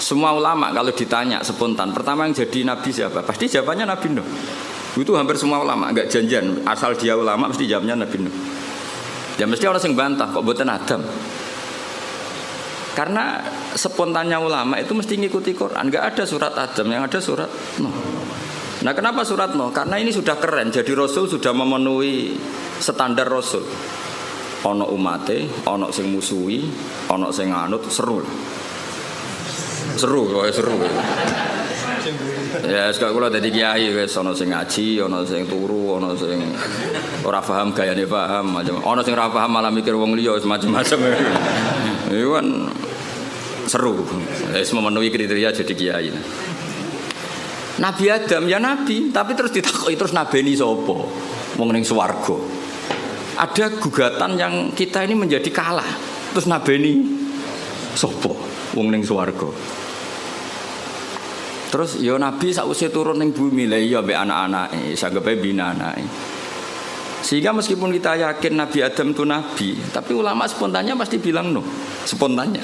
Semua ulama kalau ditanya spontan, pertama yang jadi nabi siapa? Pasti jawabannya Nabi Nuh. Itu hampir semua ulama, enggak janjian. Asal dia ulama mesti jawabnya Nabi Nuh. Ya mesti orang yang bantah kok buatan Adam. Karena spontannya ulama itu mesti ngikuti Quran. Enggak ada surat Adam, yang ada surat Nuh. Nah kenapa surat Nuh? Karena ini sudah keren. Jadi Rasul sudah memenuhi standar Rasul. Ono umate, ono sing musuhi, ono sing nganut, seru. Seru. Ya sekarang kula dadi kiai wis ana sing ngaji, ana sing turu, ana sing ora paham gayane paham, macam ana sing ora paham malah mikir wong liya macam-macam. Iku kan seru. Wis memenuhi kriteria jadi kiai. Nabi Adam ya nabi, tapi terus ditakoki terus nabeni sapa? Wong ning swarga. Ada gugatan yang kita ini menjadi kalah. Terus nabeni sapa? Wong ning swarga. Terus ya Nabi sakwise turun ning bumi lha iya mbek anak-anake, sanggepe bina anake. Sehingga meskipun kita yakin Nabi Adam itu nabi, tapi ulama spontannya pasti bilang no, spontannya.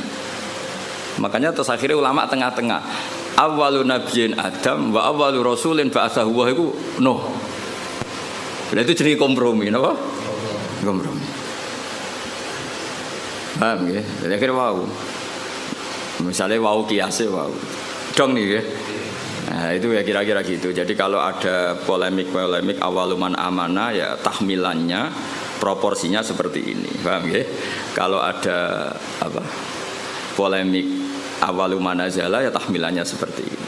Makanya terus akhirnya ulama tengah-tengah. Awwalun nabiyyin Adam wa awwalu rasulin ba'atsahu wa iku no. Nah itu jadi kompromi, napa? Kompromi. Paham ya? Jadi akhirnya wow. Misalnya wow kiase wow. Dong nih ya. Nah itu ya kira-kira gitu. Jadi kalau ada polemik awaluman amanah ya tahmilannya proporsinya seperti ini, paham ya? Kalau ada apa polemik awaluman nazala ya tahmilannya seperti ini.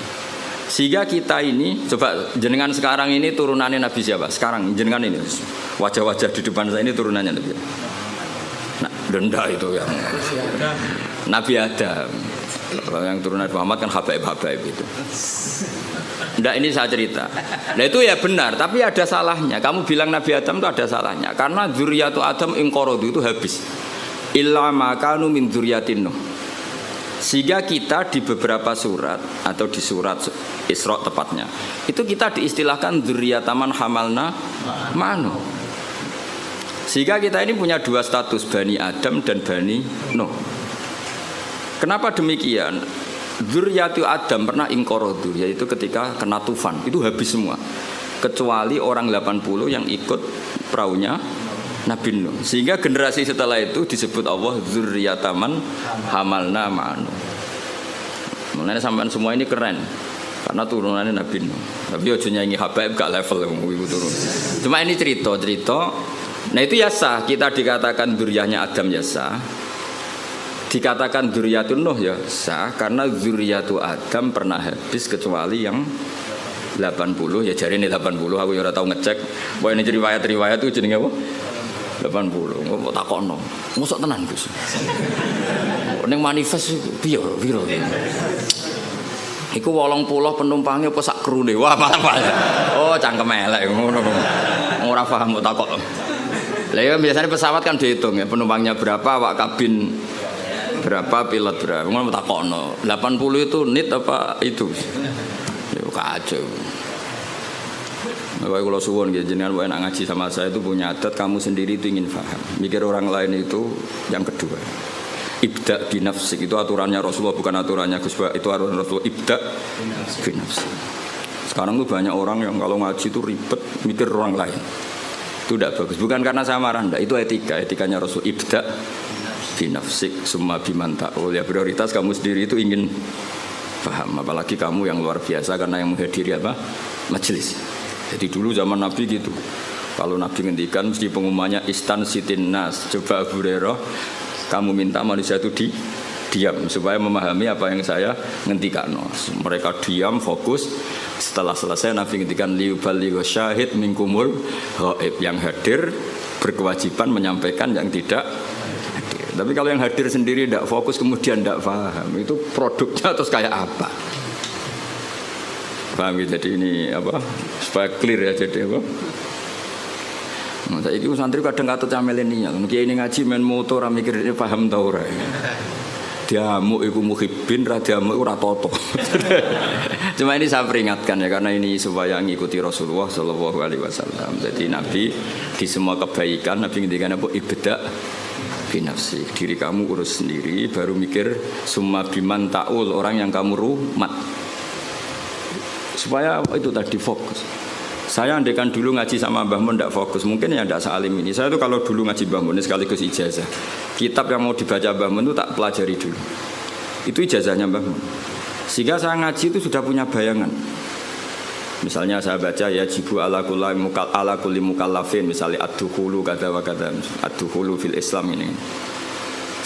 Sehingga kita ini coba jenengan sekarang ini turunannya Nabi siapa? Sekarang jenengan ini wajah-wajah di depan saya ini turunannya Nabi. Nah, denda itu yang Nabi Adam. Kalau yang turunan Muhammad kan habaib itu. Nggak, ini saya cerita. Nah itu ya benar, tapi ada salahnya. Kamu bilang Nabi Adam itu ada salahnya. Karena dzurriyyatu Adam inqaradu itu habis. Illa ma kanu min dzurriyyatin Nuh. Sehingga kita di beberapa surat atau di surat Isra tepatnya, itu kita diistilahkan dzurriyyataman hamalna ma'nuh. Sehingga kita ini punya dua status, Bani Adam dan Bani Nuh. Kenapa demikian? Dzurriyyatu Adam pernah inqaradu, yaitu ketika kena tufan, itu habis semua. Kecuali orang 80 yang ikut perahunya Nabi Nuh. Sehingga generasi setelah itu disebut Allah dzurriyyataman hamalna ma'nuh. Mulanya sampean semua ini keren. Karena turunannya Nabi Nuh. Tapi aja nyanyi habaib gak level itu turun. Cuma ini cerita. Nah itu ya sah, kita dikatakan dzurriyyahnya Adam ya sah. Dikatakan dzurriyyatun Nuh ya sah karena dzurriyyatu Adam pernah habis kecuali yang 80 ya jari ini 80 aku ya ora tau ngecek. Bahwa ini riwayat itu jenenge apa? 80. Kok takokno. Mosok tenan Gus. Ning manifest piye piro. Iku 80 penumpangnya apa sak krune. Wah malah. Oh cangkem elek ngono. Ora paham kok takok. Lah ya biasanya pesawat kan dihitung ya penumpangnya berapa, awak kabin berapa, pilot berapa. Ngono takokno. 80 itu nit apa itu? Ya kacau. Kalau kalau suwon gitu, jenengan enak ngaji sama saya itu punya adat kamu sendiri itu ingin paham. Mikir orang lain itu yang kedua. Ibda binafsik itu aturannya Rasulullah bukan aturannya Gus Ba. Itu aturan Rasulullah ibda binafsik. Sekarang tuh banyak orang yang kalau ngaji itu ribet mikir orang lain. Itu tidak bagus. Bukan karena saya marah, enggak. Itu etikanya Rasul ibda binafsik summa bimanta'ul. Ya prioritas kamu sendiri itu ingin paham. Apalagi kamu yang luar biasa karena yang menghadiri apa? Majelis. Jadi dulu zaman Nabi gitu. Kalau Nabi ngendikan mesti pengumumannya istan sitin nas. Coba Abu Hurairah, kamu minta manusia itu diam supaya memahami apa yang saya ngendikan. Mereka diam, fokus. Setelah selesai Nabi ngendikan liuballigh syahid minkumul ghaib, yang hadir berkewajiban menyampaikan yang tidak hadir. Tapi kalau yang hadir sendiri tidak fokus kemudian tidak paham, itu produknya terus kayak apa? Paham gitu? Jadi ini apa supaya clear ya, jadi apa saya itu santri kadang kata milenial kayak ini ngaji main motor mikir ini paham tau ora diamuk iku muhibbin ra diamuk ora toto. Cuma ini saya peringatkan ya karena ini supaya ngikuti Rasulullah SAW. Jadi Nabi di semua kebaikan Nabi ngendikan apa ibda binafsi, diri kamu urus sendiri, baru mikir summa biman ta'ul, orang yang kamu rumat. Supaya itu tadi fokus. Saya andaikan dulu ngaji sama Mbah Mun tidak fokus, mungkin ya tidak sealim ini. Saya tuh kalau dulu ngaji Mbah Mun sekaligus ijazah, kitab yang mau dibaca Mbah Mun itu tak pelajari dulu. Itu ijazahnya Mbah Mun. Sehingga saya ngaji itu sudah punya bayangan. Misalnya saya baca ya jibu ala kulli mukallafin, misalnya ad-dukhulu kada wa kada, ad-dukhulu fil Islam ini.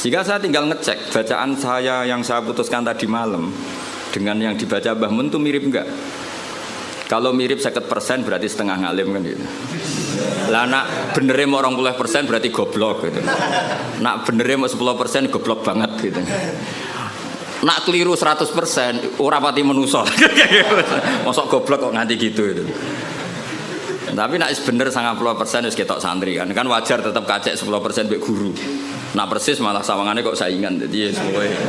Sehingga saya tinggal ngecek bacaan saya yang saya putuskan tadi malam dengan yang dibaca Mbah Mun itu mirip enggak? Kalau mirip 50% berarti setengah ngalim kan gitu. Lah nak benernya mau 20% berarti goblok gitu. Nak benernya mau 10% goblok banget gitu. Nak keliru 100% ora pati menuso. Mosok goblok kok nganti gitu itu. Tapi nak bener 90% wis ketok santri kan. Kan wajar tetap kacek 10% mbek guru. Nak persis malah sawangane kok saingan. Jadi semuanya.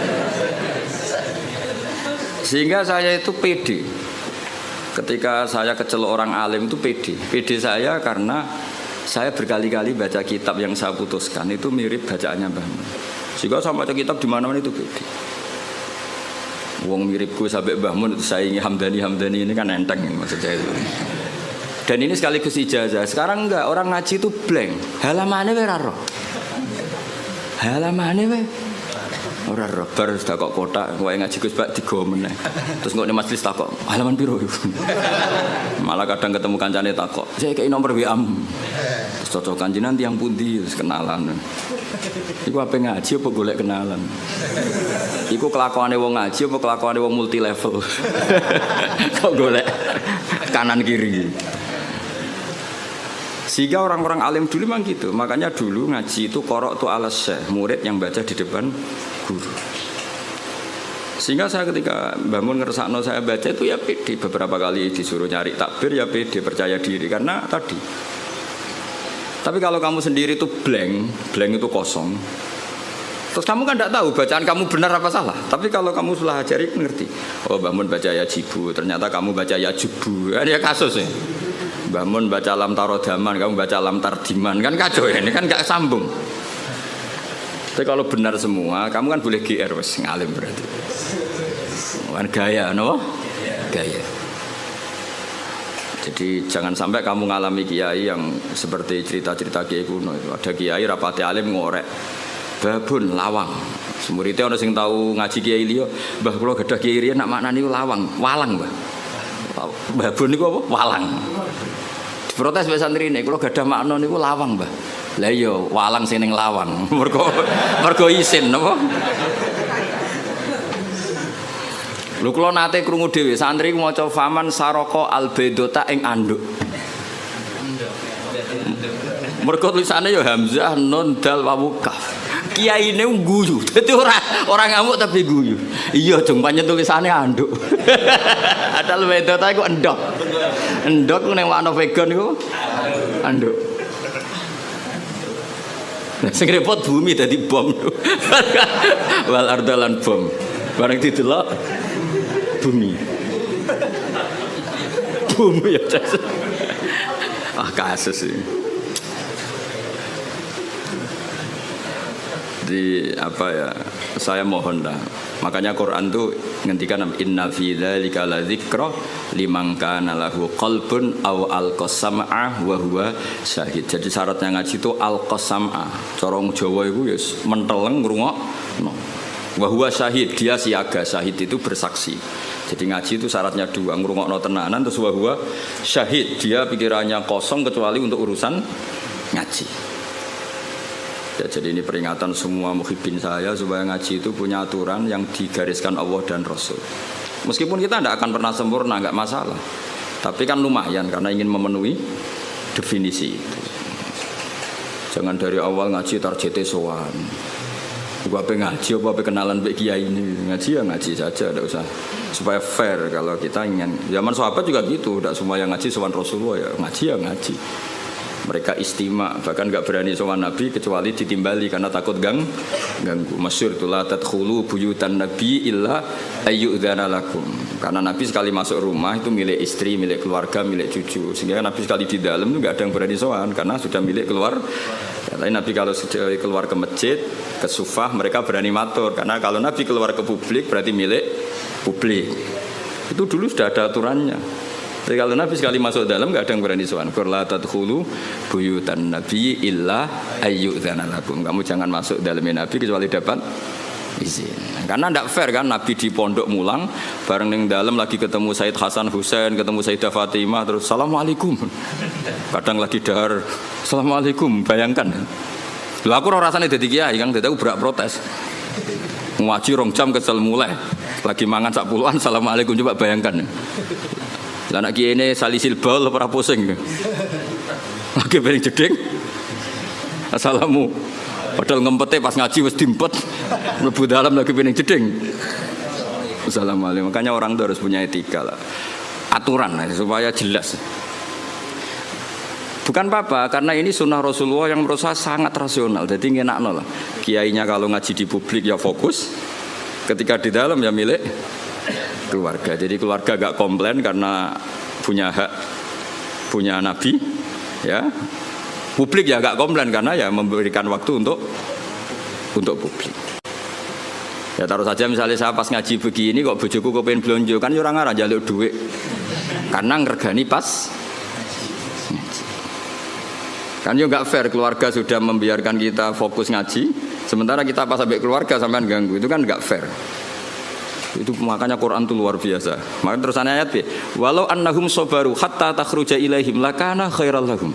Sehingga saya itu pede. Ketika saya kecelok orang alim itu pede. Pede saya karena saya berkali-kali baca kitab yang saya putuskan itu mirip bacaannya Mbah Mun. Sehingga saya baca kitab di mana-mana itu pede. Wong miripku sampai Mbah Mun itu saingi Hamdani ini kan enteng maksud saya itu. Dan ini sekaligus ijazah. Sekarang enggak, orang ngaji itu blank. Halamane wae ora roh. Halamane wae ora roh. Bar sudah kok kotak wae ngaji Gus Bak digo meneh. Terus kok ning majelis takok, halaman piro? Malah kadang ketemu kancane takok, "Saya kei nomor WA-mu." Terus cocokan jenengan tiyang pundi terus kenalan. Iku ape ngaji apa golek kenalan? Iku kelakuane wong ngaji apa kelakuane wong multi level? Kok golek kanan kiri. Sehingga orang-orang alim dulu memang gitu. Makanya dulu ngaji itu qara'tu ala syekh, murid yang baca di depan guru. Sehingga saya ketika Mbah Mun ngersakno saya baca itu ya pede. Beberapa kali disuruh nyari takbir ya pede, percaya diri karena tadi. Tapi kalau kamu sendiri itu blank itu kosong. Terus kamu kan tidak tahu bacaan kamu benar apa salah. Tapi kalau kamu sudah ajari ngerti. Oh Mbah Mun baca ya jibu, ternyata kamu baca ya jubu. Ini ya kasus ya. Mbah Mun baca lam tarodaman, kamu baca lam tardiman, kan kacau ya, ini kan gak sambung. Tapi kalau benar semua, kamu kan boleh GR wes ngalim berarti. Kan gaya, no? Gaya. Jadi jangan sampai kamu ngalami kiai yang seperti cerita-cerita kiai kuno itu. Ada kiai rapati alim ngorek, babun lawang. Semurite ana sing tahu ngaji kiai liya, Mbah kula gadah kiai riyen nak maknani lawang, walang, Mbah. Babun niku apa? Walang. Protes mbek santrine, kula gadah makna niku lawang, Mbah. Lah iya, walang sing ning lawang. Mergo isin napa? Lho kula nate krungu dhewe, santri ku maca faman saraka albedota ing anduk. Mergo tulisane ya hamzah nun dal wawu kaf. Kiyaine guyu. Dadi ora ngamuk tapi guyu. Iya, jeng pancen tulisane anduk. Adal wedota iku endok. Endok ning makna vegan iku anduk. Sing repot bumi dadi bom. Wal ardalan bom. Bareng didelok bumi. Bumi ya. Kasus ini. Di apa ya? Saya mohon dah. Makanya Quran tuh ngendikan inna fi dzalika ladzikra liman kana lahu qalbun aw alqasam'a wa huwa syahid. Jadi syaratnya ngaji itu alqasam'a. Cara Jawa iku ya menteleng ngrungokno. Wa huwa syahid, dia siaga. Syahid itu bersaksi. Jadi ngaji itu syaratnya dua, ngrungokno tenanan terus wa huwa syahid. Dia pikirannya kosong kecuali untuk urusan ngaji. Ya, jadi ini peringatan semua muhibbin saya supaya ngaji itu punya aturan yang digariskan Allah dan Rasul. Meskipun kita tidak akan pernah sempurna, nggak masalah. Tapi kan lumayan karena ingin memenuhi definisi itu. Jangan dari awal ngaji tarjete sowan. Gua pengen ngaji apa kenalan mbek kiai ini. Ngaji ya ngaji saja, tidak usah. Supaya fair kalau kita ingin. Zaman sahabat juga gitu, tidak semua yang ngaji sowan Rasulullah ya ngaji ya ngaji. Mereka istima, bahkan gak berani sowan Nabi kecuali ditimbali karena takut ganggu. Masyhur itu la tadkhulu buyutan nabi illa ayyudzana lakum. Karena Nabi sekali masuk rumah itu milik istri, milik keluarga, milik cucu. Sehingga Nabi sekali di dalam itu gak ada yang berani sowan karena sudah milik keluarga. Ya, tapi Nabi kalau sudah keluar ke masjid, ke sufah, mereka berani matur. Karena kalau Nabi keluar ke publik berarti milik publik. Itu dulu sudah ada aturannya. Jadi kalau Nabi sekali masuk dalam nggak ada yang berani sowan. La tadkhulu buyutan Nabi illa ayyudzana lakum. Kamu jangan masuk dalam Nabi kecuali dapat izin. Karena tidak fair kan Nabi di pondok mulang bareng ning dalam lagi ketemu Said Hasan Husain, ketemu Sayyidah Fatimah terus assalamualaikum. Kadang lagi dahar assalamualaikum, bayangkan. Lha aku ora rasane dadi kiai Kang, dadi aku berak protes. Ngaji rong jam kesel mulai. Lagi mangan sak puluhan assalamualaikum, coba bayangkan. Lah nek kiai ini salisil bal ora pusing. Lagi bareng jeding. Assalamu. Padahal ngempete pas ngaji wis diempet. Mlebu dalam lagi pining jeding. Assalamualaikum. Makanya orang itu harus punya etika lah. Aturan lah, supaya jelas. Bukan apa-apa, karena ini sunnah Rasulullah yang menurut saya sangat rasional. Jadi ngenakno lah. Kiainya kalau ngaji di publik ya fokus. Ketika di dalam ya milik keluarga. Jadi keluarga gak komplain karena punya hak, punya Nabi. Ya. Publik ya gak komplain karena ya memberikan waktu untuk publik. Ya taruh saja misalnya saya pas ngaji begini kok bojoku kepengen blonjo kan ya ora ngarah njaluk duit. Karena ngergani pas ngaji. Kan yo enggak fair keluarga sudah membiarkan kita fokus ngaji, sementara kita pas sampai keluarga sampean ganggu. Itu kan enggak fair. Itu makanya Quran itu luar biasa. Makanya terusannya ayat B. Walau annahum sabaru hatta takhruja ilaihim lakana khairal lahum.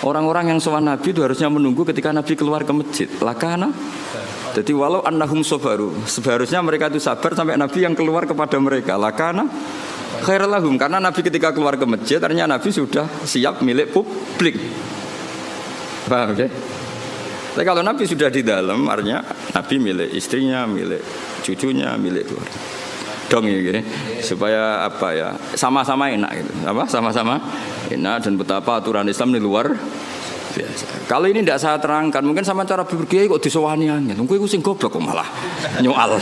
Orang-orang yang sowan Nabi itu harusnya menunggu ketika Nabi keluar ke masjid. Lakana. Jadi walau annahum sabaru, seharusnya mereka itu sabar sampai Nabi yang keluar kepada mereka. Lakana khairul lahum, karena Nabi ketika keluar ke masjid ternyata Nabi sudah siap milik publik. Paham ya? Tapi kalau Nabi sudah di dalam, artinya Nabi milik istrinya, milik cucunya, milik keluarga. Dong ya gini, supaya apa ya? Sama-sama enak gitu. Apa? Sama-sama enak dan betapa aturan Islam di luar biasa. Kalau ini tidak saya terangkan, mungkin sama cara berkiai kok disowani angin. Kowe iku sing goblok kok malah nyoal.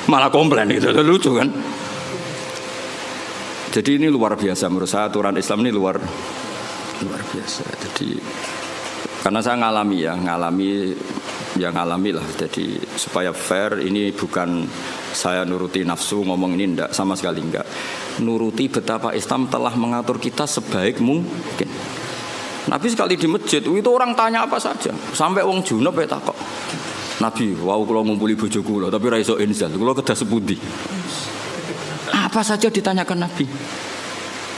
Malah komplain gitu, lucu kan? Jadi ini luar biasa menurut saya, aturan Islam ini luar biasa. Jadi karena saya ngalami lah. Jadi supaya fair, ini bukan saya nuruti nafsu ngomong ini enggak, sama sekali enggak. Nuruti betapa Islam telah mengatur kita sebaik mungkin. Nabi sekali di masjid itu orang tanya apa saja, sampai wong junub ya takok. Nabi, wau kula ngumpuli bojo kula tapi ra iso inzal, kula kedah sepundi. Apa saja ditanyakan Nabi.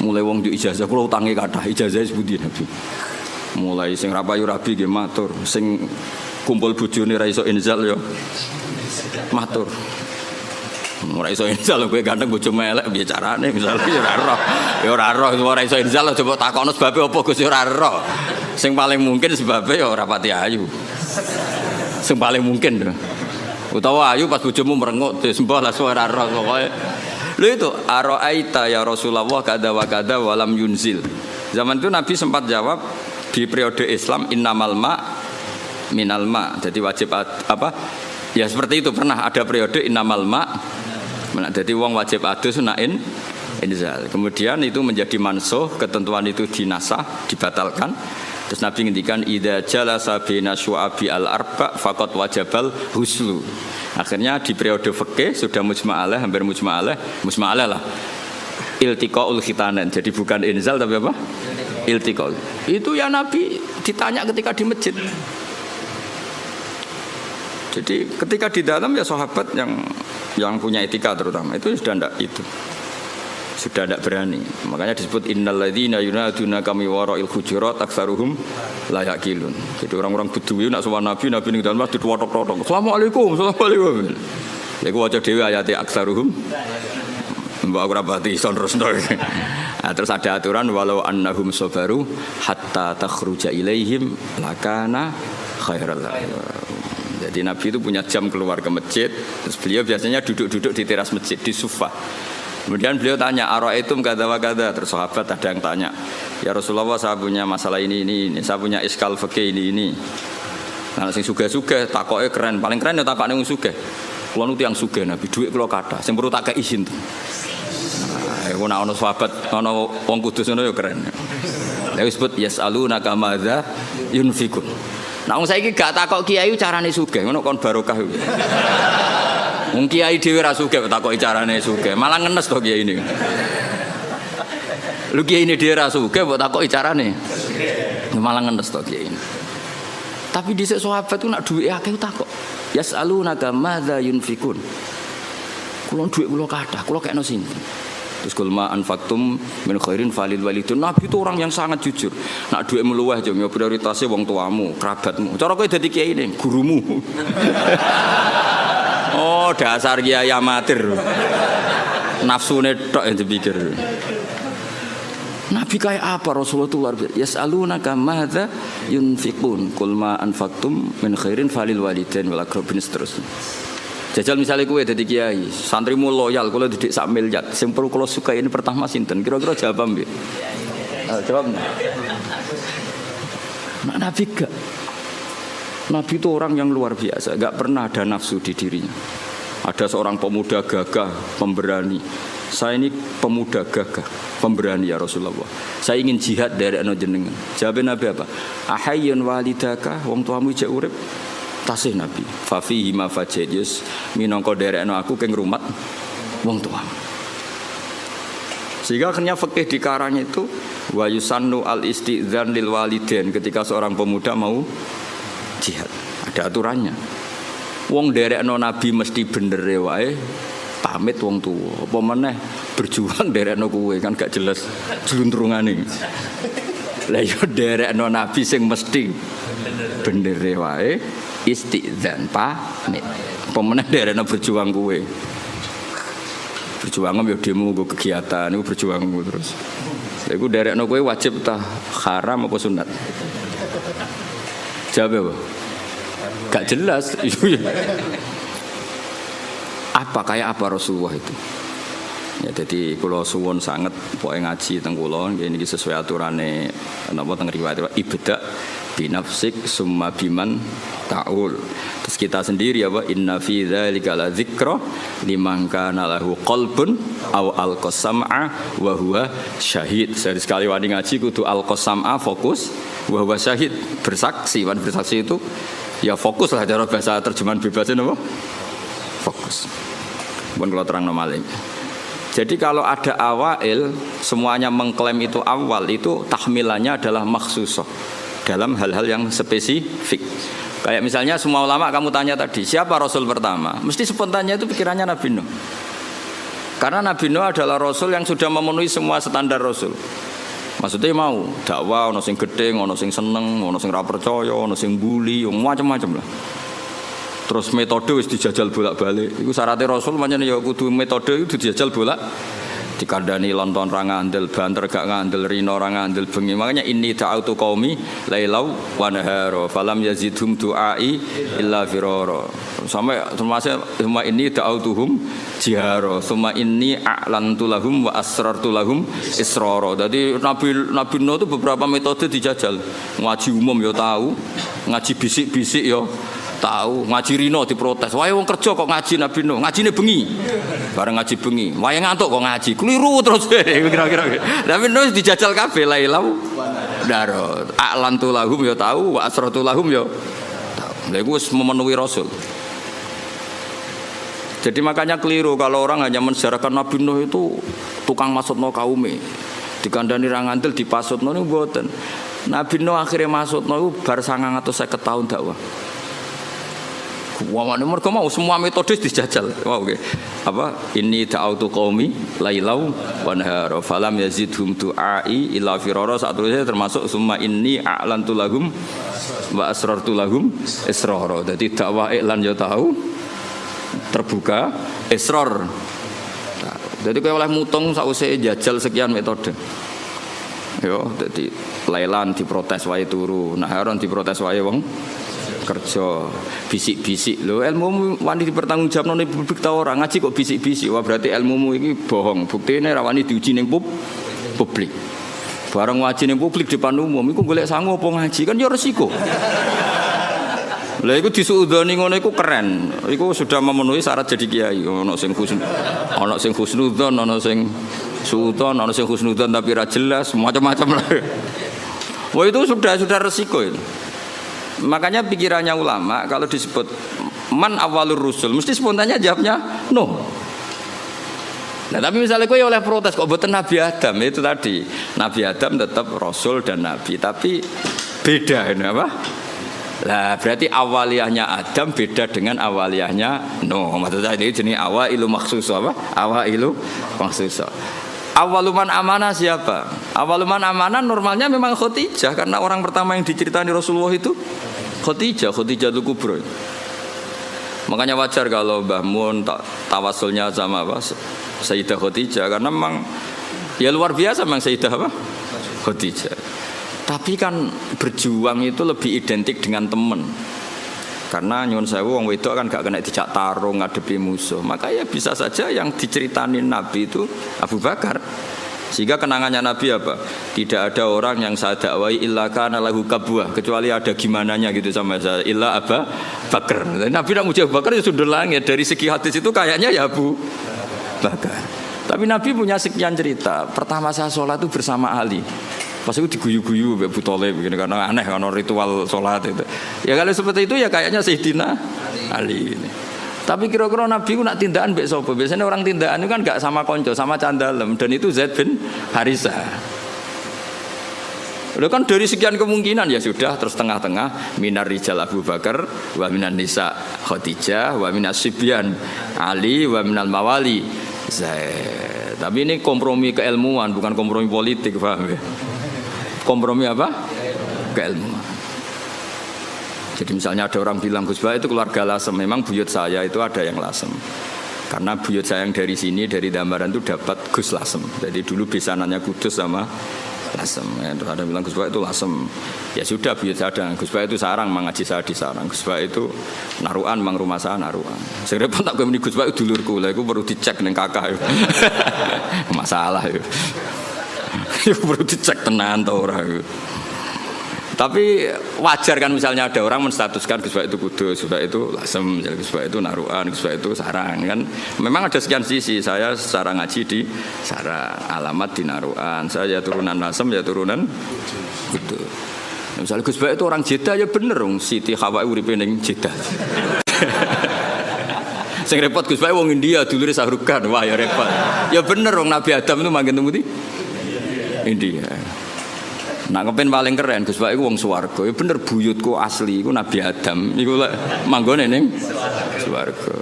Mulai wong di ijazah kula utange kathah, ijazah sepundi Nabi. Mulai sing ra payu rabi nggih matur, sing kumpul bojone ra iso inzal ya matur. Ora iso inzal kowe ganteng bojo melek piye carane misale ya ora roh ora iso inzal coba takokno sebabe apa Gus ya ora roh. Sing paling mungkin sebabe ya ora pati ayu. Sing paling mungkin. Utawa ayu pas bojomu merengut disembah lah ora roh pokoke. Lho itu araaita ya Rasulullah kada wa kada walam yunzil. Zaman itu Nabi sempat jawab di periode Islam innamal ma minal ma. Jadi wajib apa? Ya seperti itu pernah ada periode innamal ma. Jadi wong wajib adus sunain inzal. Kemudian itu menjadi mansuh, ketentuan itu dinasah, dibatalkan. Terus Nabi ngendikan idza jalasa baina syu'abi al-arba faqad wajabal huslu. Akhirnya di periode fikih sudah mujma'alah, hampir mujma'alah lah. Iltiqaul khitanan. Jadi bukan inzal tapi apa? Iltiqaul. Itu ya Nabi ditanya ketika di masjid. Jadi ketika di dalam ya sahabat yang punya etika terutama itu sudah tidak berani. Makanya disebut innalladzina yunaduna kami wara'il hujurat aktsaruhum la yaqilun. Jadi orang-orang Bedui nak sowan Nabi ning dalam masjid ditotok-totok. Assalamualaikum. Ya iku waca dhewe ayat aktsaruhum. Mbak ora pati ison terusno. Nah, terus ada aturan walau annahum sabaru hatta takhruja ilaihim lakana khairal lahum. Jadi Nabi itu punya jam keluar ke masjid. Terus beliau biasanya duduk-duduk di teras masjid, di sufa. Kemudian beliau tanya, ara'aitum kada wa kada. Terus sahabat ada yang tanya, ya Rasulullah saya punya masalah ini. Saya punya iskal fikih ini. Nah, sing sugih-sugih takoke keren. Paling keren ya takokne wong sugih. Kula nu tiyang sugih Nabi, dhuwit kula kathah. Sing perlu tak kei izin. Nah, nek ana sahabat, ana wong kudus ngono ya keren. Lha disebut yasalunaka madza yunfikun. Nah wong saiki gak takok kiai carane sugih, ngono kon barokah. Wong kiai dhewe ra sugih takoki carane sugih, malah ngenes to kiai ini. Lu kiai ini dhewe ra sugih mbok takoki carane. Malah ngenes to kiai ini. Tapi dhisik sahabat ku nak duwe akeh takok. Yasalunaka madza yunfikun. Kulo duwe kula kathah, kula kekno sinten. Terus kul ma anfaqtum min khairin falil walidun. Nabi itu orang yang sangat jujur. Nak duwe meluweh yo prioritasé wong tuamu, kerabatmu. Cara kowe dadi kiai ini, gurumu. Oh, dasar kiai amatir. Nafsune tok yang dipikir. Nabi kayak apa Rasulullah itu luar biasa. Yas'alunaka madza yunfiqun. Qul ma anfaqtum min khairin falil walidain wal aqrabin seterusnya. Jajal misalnya kowe dadi kiai, santrimu loyal kula didik sak miliar. Sing perlu kula sukai ini pertama sinten? Kira-kira jawab nggih. Jawab. Nah, Nabi gak. Nabi itu orang yang luar biasa, gak pernah ada nafsu di dirinya. Ada seorang pemuda gagah, pemberani. Saya ini pemuda gagah, pemberani ya Rasulullah. Saya ingin jihad dari ana jenengan. Jawab Nabi apa? Ahayyun walidaka, wong tuamu jek urip. Tasih Nabi. Fa fihi ma fajidus minangka derekno aku keng rumat wong tuamu. Sehingga akhirnya fikih dikarang itu wa yusannu al istidzan lil walidain ketika seorang pemuda mau jihad. Ada aturannya. Wong derekno Nabi mesti bener wae. Pamit wong tuwa apa meneh berjuang derekno kowe kan gak jelas jluntrungane. Lah yo derekno Nabi sing mesti bener wae istidzan pamit. Apa meneh derekno berjuang kowe. Berjuang yo demo nggo kegiatan iku berjuangmu terus. Lha iku derekno kowe wajib ta haram apa sunat? Jawab apa? Gak jelas. Apa kayak apa Rasulullah itu? Ya jadi kula suwun sanget pokoke ngaji teng kula nggih niki sesuai aturane napa teng riwayat ibda binafsik summa biman taul. Terus kita sendiri apa inna fi dzalika la dzikra liman kana lahu qalbun aw alqasam'a wa huwa syahid. Sekali wani ngaji kudu alqasam'a fokus wa huwa syahid bersaksi. Wan bersaksi itu ya fokus lah cara bahasa terjemahan bebasnya napa? Fokus. Pun kalau terang normalnya. Jadi kalau ada awail, semuanya mengklaim itu awal, itu tahmilannya adalah makhsusah dalam hal-hal yang spesifik. Kayak misalnya semua ulama kamu tanya tadi, siapa Rasul pertama? Mesti spontannya itu pikirannya Nabi Nuh. Karena Nabi Nuh adalah Rasul yang sudah memenuhi semua standar Rasul. Maksudnya mau dakwah, ono sing gedeng, ono sing seneng, ono sing ra percaya, ono sing bully, macam-macam lah. Terus metode wis dijajal bolak-balik. Iku syaratnya Rasul pancen ya kudu metode itu dijajal bolak. Dikandani lonton ra ngandel, banter gak ngandel, rino ra ngandel bengi. Makanya inni ta'autu qaumi lailau wa nahara falam yazidhum du'ai illa firara. Sampai termasuk summa inni ta'autuhum jihara, summa inni a'lantu lahum wa asrartu lahum israra. Jadi Nabi Nuh itu beberapa metode dijajal. Ngaji umum ya tahu, ngaji bisik-bisik ya tahu, ngaji rino diprotes. Wae wong kerja kok ngaji Nabi Nuh, ngajine bengi. Bareng ngaji bengi, wae ngantuk kok ngaji. Keliru terus kira-kira. Nabi Nuh dijajal kabeh lailau daro. A'lantu lahum ya tahu, wa asratu lahum ya tahu. Lha iku wis memenuhi Rasul. Jadi makanya keliru kalau orang hanya mensejarahkan Nabi Nuh itu tukang maksudno kaume. Dikandani ra ngandel dipasutno niku mboten. Nabi Nuh akhirnya maksudno iku bar 950 tahun dakwah. Wah, mereka mau semua metode dijajal. Wow, okay. Apa? Ini ta'autu qaumi lailau wa nahara falam yazidhum du'ai illa firara. Saat itu termasuk summa inni a'lantu lahum wa asrartu lahum israra. Jadi dakwah iklan ya tahu terbuka israr. Jadi kowe oleh mutung sakwise jajal sekian metode. Yo, jadi lailan diprotes wae turu, naharon diprotes wae wong kerja, bisik-bisik lho, ilmumu wani dipertanggungjawabno ning publik ta ora, ngaji kok bisik-bisik, wah berarti ilmumu iki bohong, buktine ra wani diuji ning publik. Bareng ngaji ning publik depan umum iku golek sangu apa ngaji kan ya resiko. Lah iku disuudoni ngono iku keren. Iku sudah memenuhi syarat jadi kiai. Ono sing husnudzon, ono sing suudzon, ono sing husnudzon tapi ra jelas, macam-macam lah. Wah itu sudah resiko itu. Makanya pikirannya ulama kalau disebut man awalur rusul mesti spontannya jawabnya no. Nah tapi misalnya kau oleh protes kok bukan Nabi Adam itu tadi Nabi Adam tetap Rasul dan Nabi tapi beda ini apa? Lah berarti awaliyahnya Adam beda dengan awaliyahnya no. Maksudnya ini jenis awailu maksus apa? Awailu maksus. Awaluman amanah siapa? Awaluman amanah normalnya memang Khadijah karena orang pertama yang diceritani Rasulullah itu Khadijah itu kubro. Makanya wajar kalau Mbah Mun tawasulnya sama apa? Sayyidah Khadijah karena memang ya luar biasa memang Sayyidah apa? Khadijah. Tapi kan berjuang itu lebih identik dengan teman. Karena nyuwun sewu wong wedok kan gak kena dijak tarung ngadepi musuh. Maka ya bisa saja yang diceritanin Nabi itu Abu Bakar. Sehingga kenangannya Nabi apa? Tidak ada orang yang saya dakwai illa kana lahu kabwah kecuali ada gimananya gitu sama saya illa Abu Bakar. Nabi nak muji Abu Bakar ya sudah langit dari segi hadis itu kayaknya ya Abu Bakar. Tapi Nabi punya sekian cerita. Pertama saya sholat itu bersama Ali. Pas itu diguyu-guyu Abu Thalib begini karena aneh karena ritual sholat itu. Ya kalau seperti itu ya kayaknya Sayyidina Ali ini. Tapi kira-kira Nabi ku nak tindakan mbek sapa? Biasanya orang tindakan itu kan enggak sama konco, sama candalem dan itu Zaid bin Harisah. Udah kan dari sekian kemungkinan ya sudah terus tengah-tengah minar rijal Abu Bakar wa minan nisa Khadijah wa minas sibyan Ali wa minal mawali Zaid. Tapi ini kompromi keilmuan bukan kompromi politik, paham ya? Kompromi apa? Keilmuan. Jadi misalnya ada orang bilang Gus Bah itu keluarga Lasem, memang buyut saya itu ada yang Lasem. Karena buyut saya yang dari sini dari Dambaran itu dapat Gus Lasem. Jadi dulu besanannya Kudus sama Lasem. Ya, terus ada yang bilang Gus Bah itu Lasem. Ya sudah buyut saya ada. Gus Bah itu Sarang, mengaji saya di Sarang. Gus Bah itu Naruan, mang rumah saya Naruan. Saya repot tak kemini Gus Bah itu dulurku lah. Itu perlu dicek neng kakak. Masalah itu. Itu perlu dicek tenan atau orang. Tapi wajar kan misalnya ada orang menstatuskan Gus Bah itu Kudus, Gus Bah itu Lasem, Gus Bah itu Naruan, Gus Bah itu Sarang kan. Memang ada sekian sisi. Saya secara ngaji di Sarang, alamat di Naruan. Saya ya turunan Lasem, ya turunan Kudus. Misalnya Gus Bah itu orang Jeddah ya bener dong. Siti Hawa uripe ning Jeddah. Sing repot Gus Bah wong India dulure Sahrukan. Wah ya repot. Ya bener dong Nabi Adam itu manggen temu di India. Nak kepen paling keren Gus Bah iku wong swarga. Ya bener buyutku asli iku Nabi Adam. Iku lek manggone ning swarga.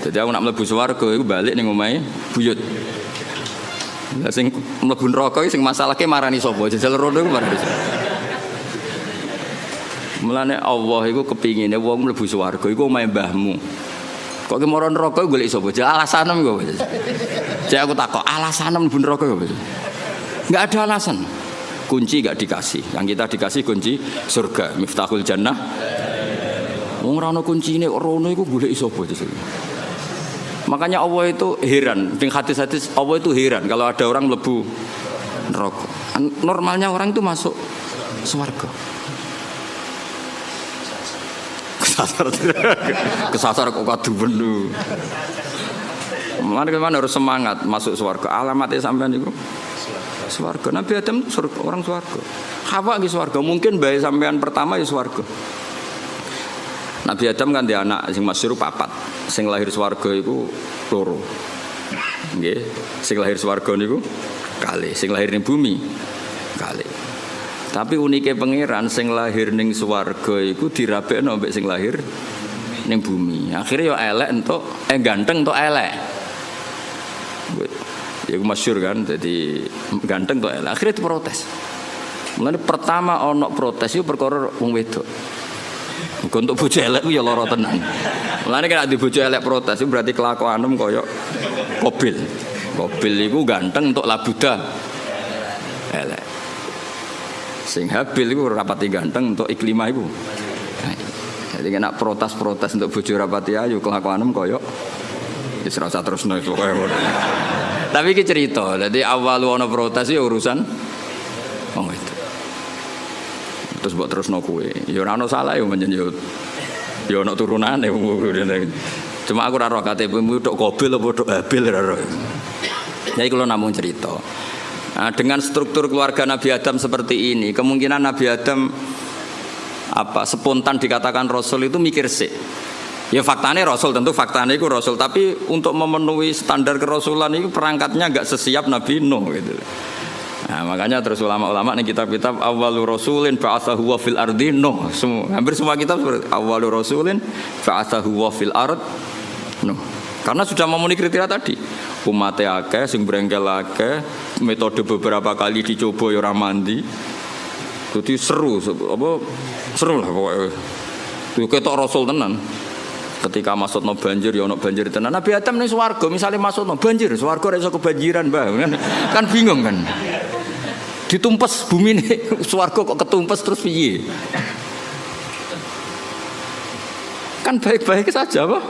Jadi aku nak mlebu swarga iku balik ning omahe buyut. Lah sing mlebu neraka iki sing masalahke marani sapa? Jajal rono iku marani. Mulane Allah iku kepingine wong mlebu swarga iku omahe mbahmu. Kok ki mara neraka golek sapa? Alasane kok. Jadi aku takok, alasane mlebu neraka apa? Enggak ada alasan. Kunci gak dikasih, yang kita dikasih kunci surga, miftahul jannah. Wong ora ono kuncine rono iku golek sapa itu. Makanya Allah itu heran, ning hadis-hadis Allah itu heran kalau ada orang mlebu neraka. Normalnya orang itu masuk surga. Kesasar kok kadu benu. Mana harus semangat masuk surga. Alamatnya sampean iku swarga. Nabi Adam itu orang swarga. Hawa di swarga. Mungkin bayi sampean pertama ya swarga. Nabi Adam kan dia anak sing masyhur papat. Sing lahir swarga iku loro. Nggih, sing lahir swarga niku kali, sing lahir ning bumi kali. Tapi unike pangeran sing lahir ning swarga iku dirabekno mbek sing lahir ning bumi. Akhirnya ya elek entuk ganteng entuk elek. Ya masyhur kan, jadi ganteng kok elek. Akhirnya diprotes. Mulane pertama ono protes itu perkara wong wedok. Muga untuk bojo elek ku ya lara tenan. Mulane nek di bojo elek protes itu berarti kelakuanem kaya Qabil. Qabil iku ganteng untuk labuda elek. Sing Habil iku rapati ganteng untuk Iklimah iku. Jadi nek protes-protes untuk bojo rapati ayu kelakuanem kaya wis ora usah terusno iku kaya ngono. Tapi iki cerita, jadi awal ana protes ya urusan wong itu. Terus mbok terusno kowe. Ya ora ono salah ya menjen ya ono turunane. Cuma aku ora roh KTP-mu tok Qabil apa tok Habil ora roh. Jadi kalau namung cerita. Nah, dengan struktur keluarga Nabi Adam seperti ini, kemungkinan Nabi Adam spontan dikatakan Rasul itu mikir sih. Ya faktanya Rasul, tentu faktanya itu Rasul, tapi untuk memenuhi standar kerasulan itu perangkatnya nggak sesiap Nabi Nuh gitu. Nah, makanya terus ulama-ulama nih kitab-kitab awwalu rasulin ba'atsahu wa fil ardi Nuh. Hampir semua kitab seperti awwalu rasulin ba'atsahu wa fil ard Nuh. Karena sudah memenuhi kriteria tadi. Umatnya akeh, sing brengkel akeh, metode beberapa kali dicoba ya ora mandi. Jadi seru lah pokoknya. Itu ketok rasul tenan. Ketika masukno banjir ya ono banjir tenan. Nabi Adam ning swarga misale masukno banjir, swarga ora iso kebanjiran, Mbah. Kan bingung kan. Ditumpes bumi ini, swarga kok ketumpes terus piye? Kan baik-baik saja, Pak.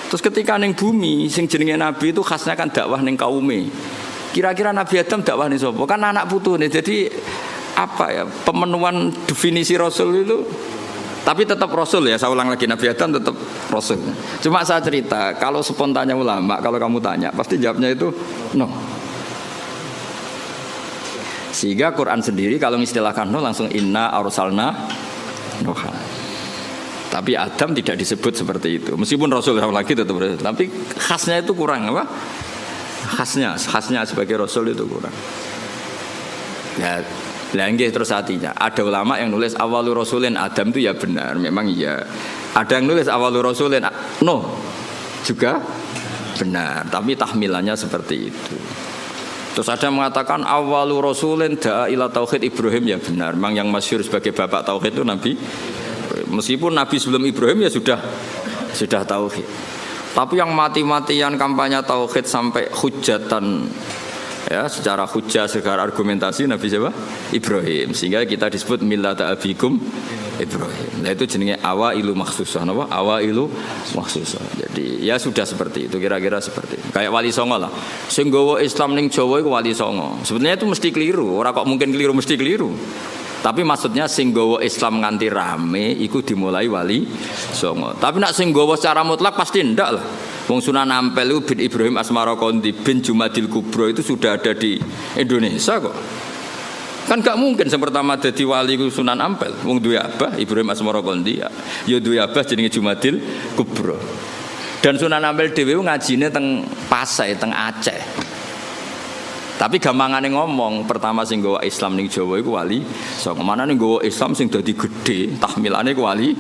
Terus ketika ning bumi sing jenenge nabi itu khasnya kan dakwah ning kaume. Kira-kira Nabi Adam dakwah ning sapa? Kan anak putune. Jadi pemenuhan definisi rasul itu, tapi tetap rasul ya, saya ulang lagi, Nabi Adam tetap rasul. Cuma saya cerita, kalau spontannya ulama, kalau kamu tanya pasti jawabnya itu no. Sehingga Quran sendiri kalau mengistilahkan Nuh langsung inna arsalna Nuhan. Tapi Adam tidak disebut seperti itu. Meskipun Rasul lagi tetap Rasul, tapi khasnya itu kurang apa? Khasnya sebagai Rasul itu kurang. Ya, lagi terus artinya ada ulama yang nulis awalu rasulin Adam itu ya benar, memang iya. Ada yang nulis awalu rasulin Nuh juga benar, tapi tahmilannya seperti itu. Terus ada yang mengatakan awalu rasulin da'a ila tauhid Ibrahim, ya benar. Memang yang masyhur sebagai bapak tauhid itu Nabi. Meskipun Nabi sebelum Ibrahim ya sudah tauhid. Tapi yang mati-matian kampanye tauhid sampai hujatan ya, secara hujah, secara argumentasi Nabi siapa? Ibrahim. Sehingga kita disebut millata abikum Ibrahim. Nah itu jenenge awailu makhsusah, napa? Awailu makhsusah. Jadi ya sudah seperti itu, kira-kira seperti itu. Kayak Wali Songo lah. Sing nggawa Islam ning Jawa iku Wali Songo. Sebenarnya itu mesti keliru, ora kok mungkin keliru, mesti keliru. Tapi maksudnya sing nggawa Islam nganti rame iku dimulai Wali Songo. Tapi nak sing nggawa secara mutlak pasti ndak lah. Wong Sunan Ampel itu bin Ibrahim Asmarokondi bin Jumadil Kubro itu sudah ada di Indonesia kok. Kan gak mungkin yang pertama jadi wali Sunan Ampel. Wong duwe abah Ibrahim Asmarokondi ya duwe abah jenenge Jumadil Kubro. Dan Sunan Ampel dhewe ngajine teng Pasai, teng Aceh. Tapi gampangane ngomong, pertama sing nggawa Islam ning Jawa iku Wali Songo. Manane nggawa Islam sing dadi gedhe, tahmilane iku Wali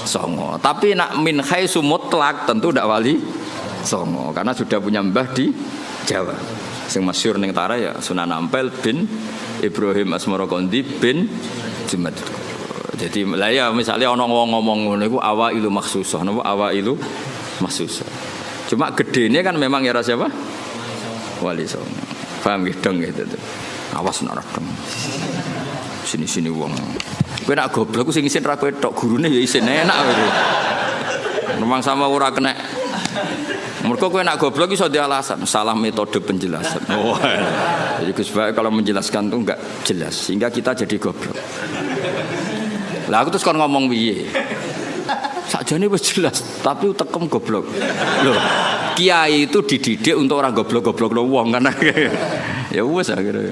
Songo. Tapi nak min khaisu mutlak tentu ndak Wali Songo karena sudah punya mbah di Jawa. Sing masyhur ning Tara ya Sunan Ampel bin Ibrahim Asmarokondi bin Jumadil. Jadi lah ya misalnya ana wong ngomong ngono iku awailu makhsusah, napa awailu makhsusah. Cuma gedene kan memang ya siapa? Wali Songo. Paham nggih dong gitu tuh. Awas nak dong. Sini-sini wong. Kowe nak goblok ku sing isin ra kowe tok, gurune ya isin enak kowe. Memang sama ora kena. Mergo kowe nak goblok iso di alasan, salah metode penjelasan. Oh. Jadi Gus Bae kalau menjelaskan tuh enggak jelas sehingga kita jadi goblok. Lah aku terus kon ngomong piye? Sakjane wis jelas, tapi utekem goblok. Loh, kiai itu dididik untuk orang goblok-goblok lo wong kan. Ya wis akhirnya.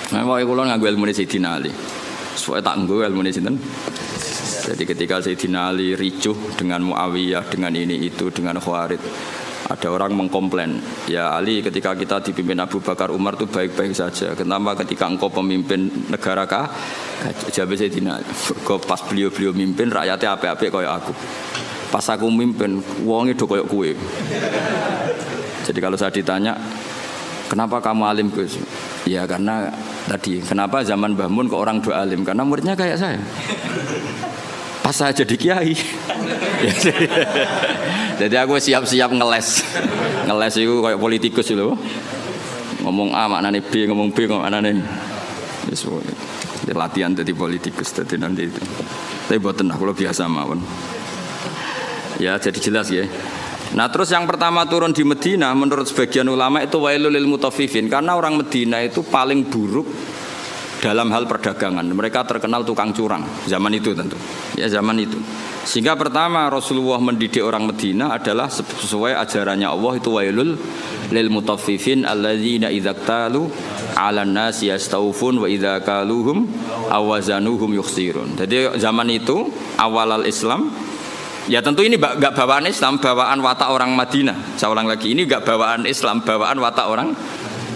Nah, pokoke kula nganggo ilmune Sayyidina Ali. Soale tak nggo ilmune sinten? Jadi ketika Sayyidina Ali ricuh dengan Muawiyah, dengan ini itu, dengan Khawarij, ada orang mengkomplain, ya Ali ketika kita dipimpin Abu Bakar Umar itu baik-baik saja. Kenapa ketika engkau pemimpin negara kah? Jawab Sayyidina Ali, pas beliau mimpin rakyatnya apik-apik kayak aku. Pas aku mimpin, wonge do kayak kue. Jadi kalau saya ditanya, kenapa kamu alim Gus? Ya karena tadi, kenapa zaman Mbah Mun kok orang do alim? Karena muridnya kayak saya. Pas saya jadi kiai. Jadi aku siap-siap ngeles itu kayak politikus loh. Ngomong A maknane B, ngomong B maknane. Wis latihan jadi politikus tadi nanti itu. Tapi mboten aku biasa mawon. Ya jadi jelas ya. Nah terus yang pertama turun di Medina menurut sebagian ulama itu wailul lil mutaffifin karena orang Medina itu paling buruk dalam hal perdagangan. Mereka terkenal tukang curang zaman itu tentu. Ya zaman itu. Sehingga pertama Rasulullah mendidik orang Madinah adalah sesuai ajarannya Allah itu wailul lil mutaffifin alladzina idza talu 'alan nasi yastawfun wa idza kaluhum awazanuhum yukhsirun. Jadi zaman itu awal al-Islam ya tentu ini enggak bawaan Islam, bawaan watak orang Madinah. Saya ulang lagi, ini enggak bawaan Islam, bawaan watak orang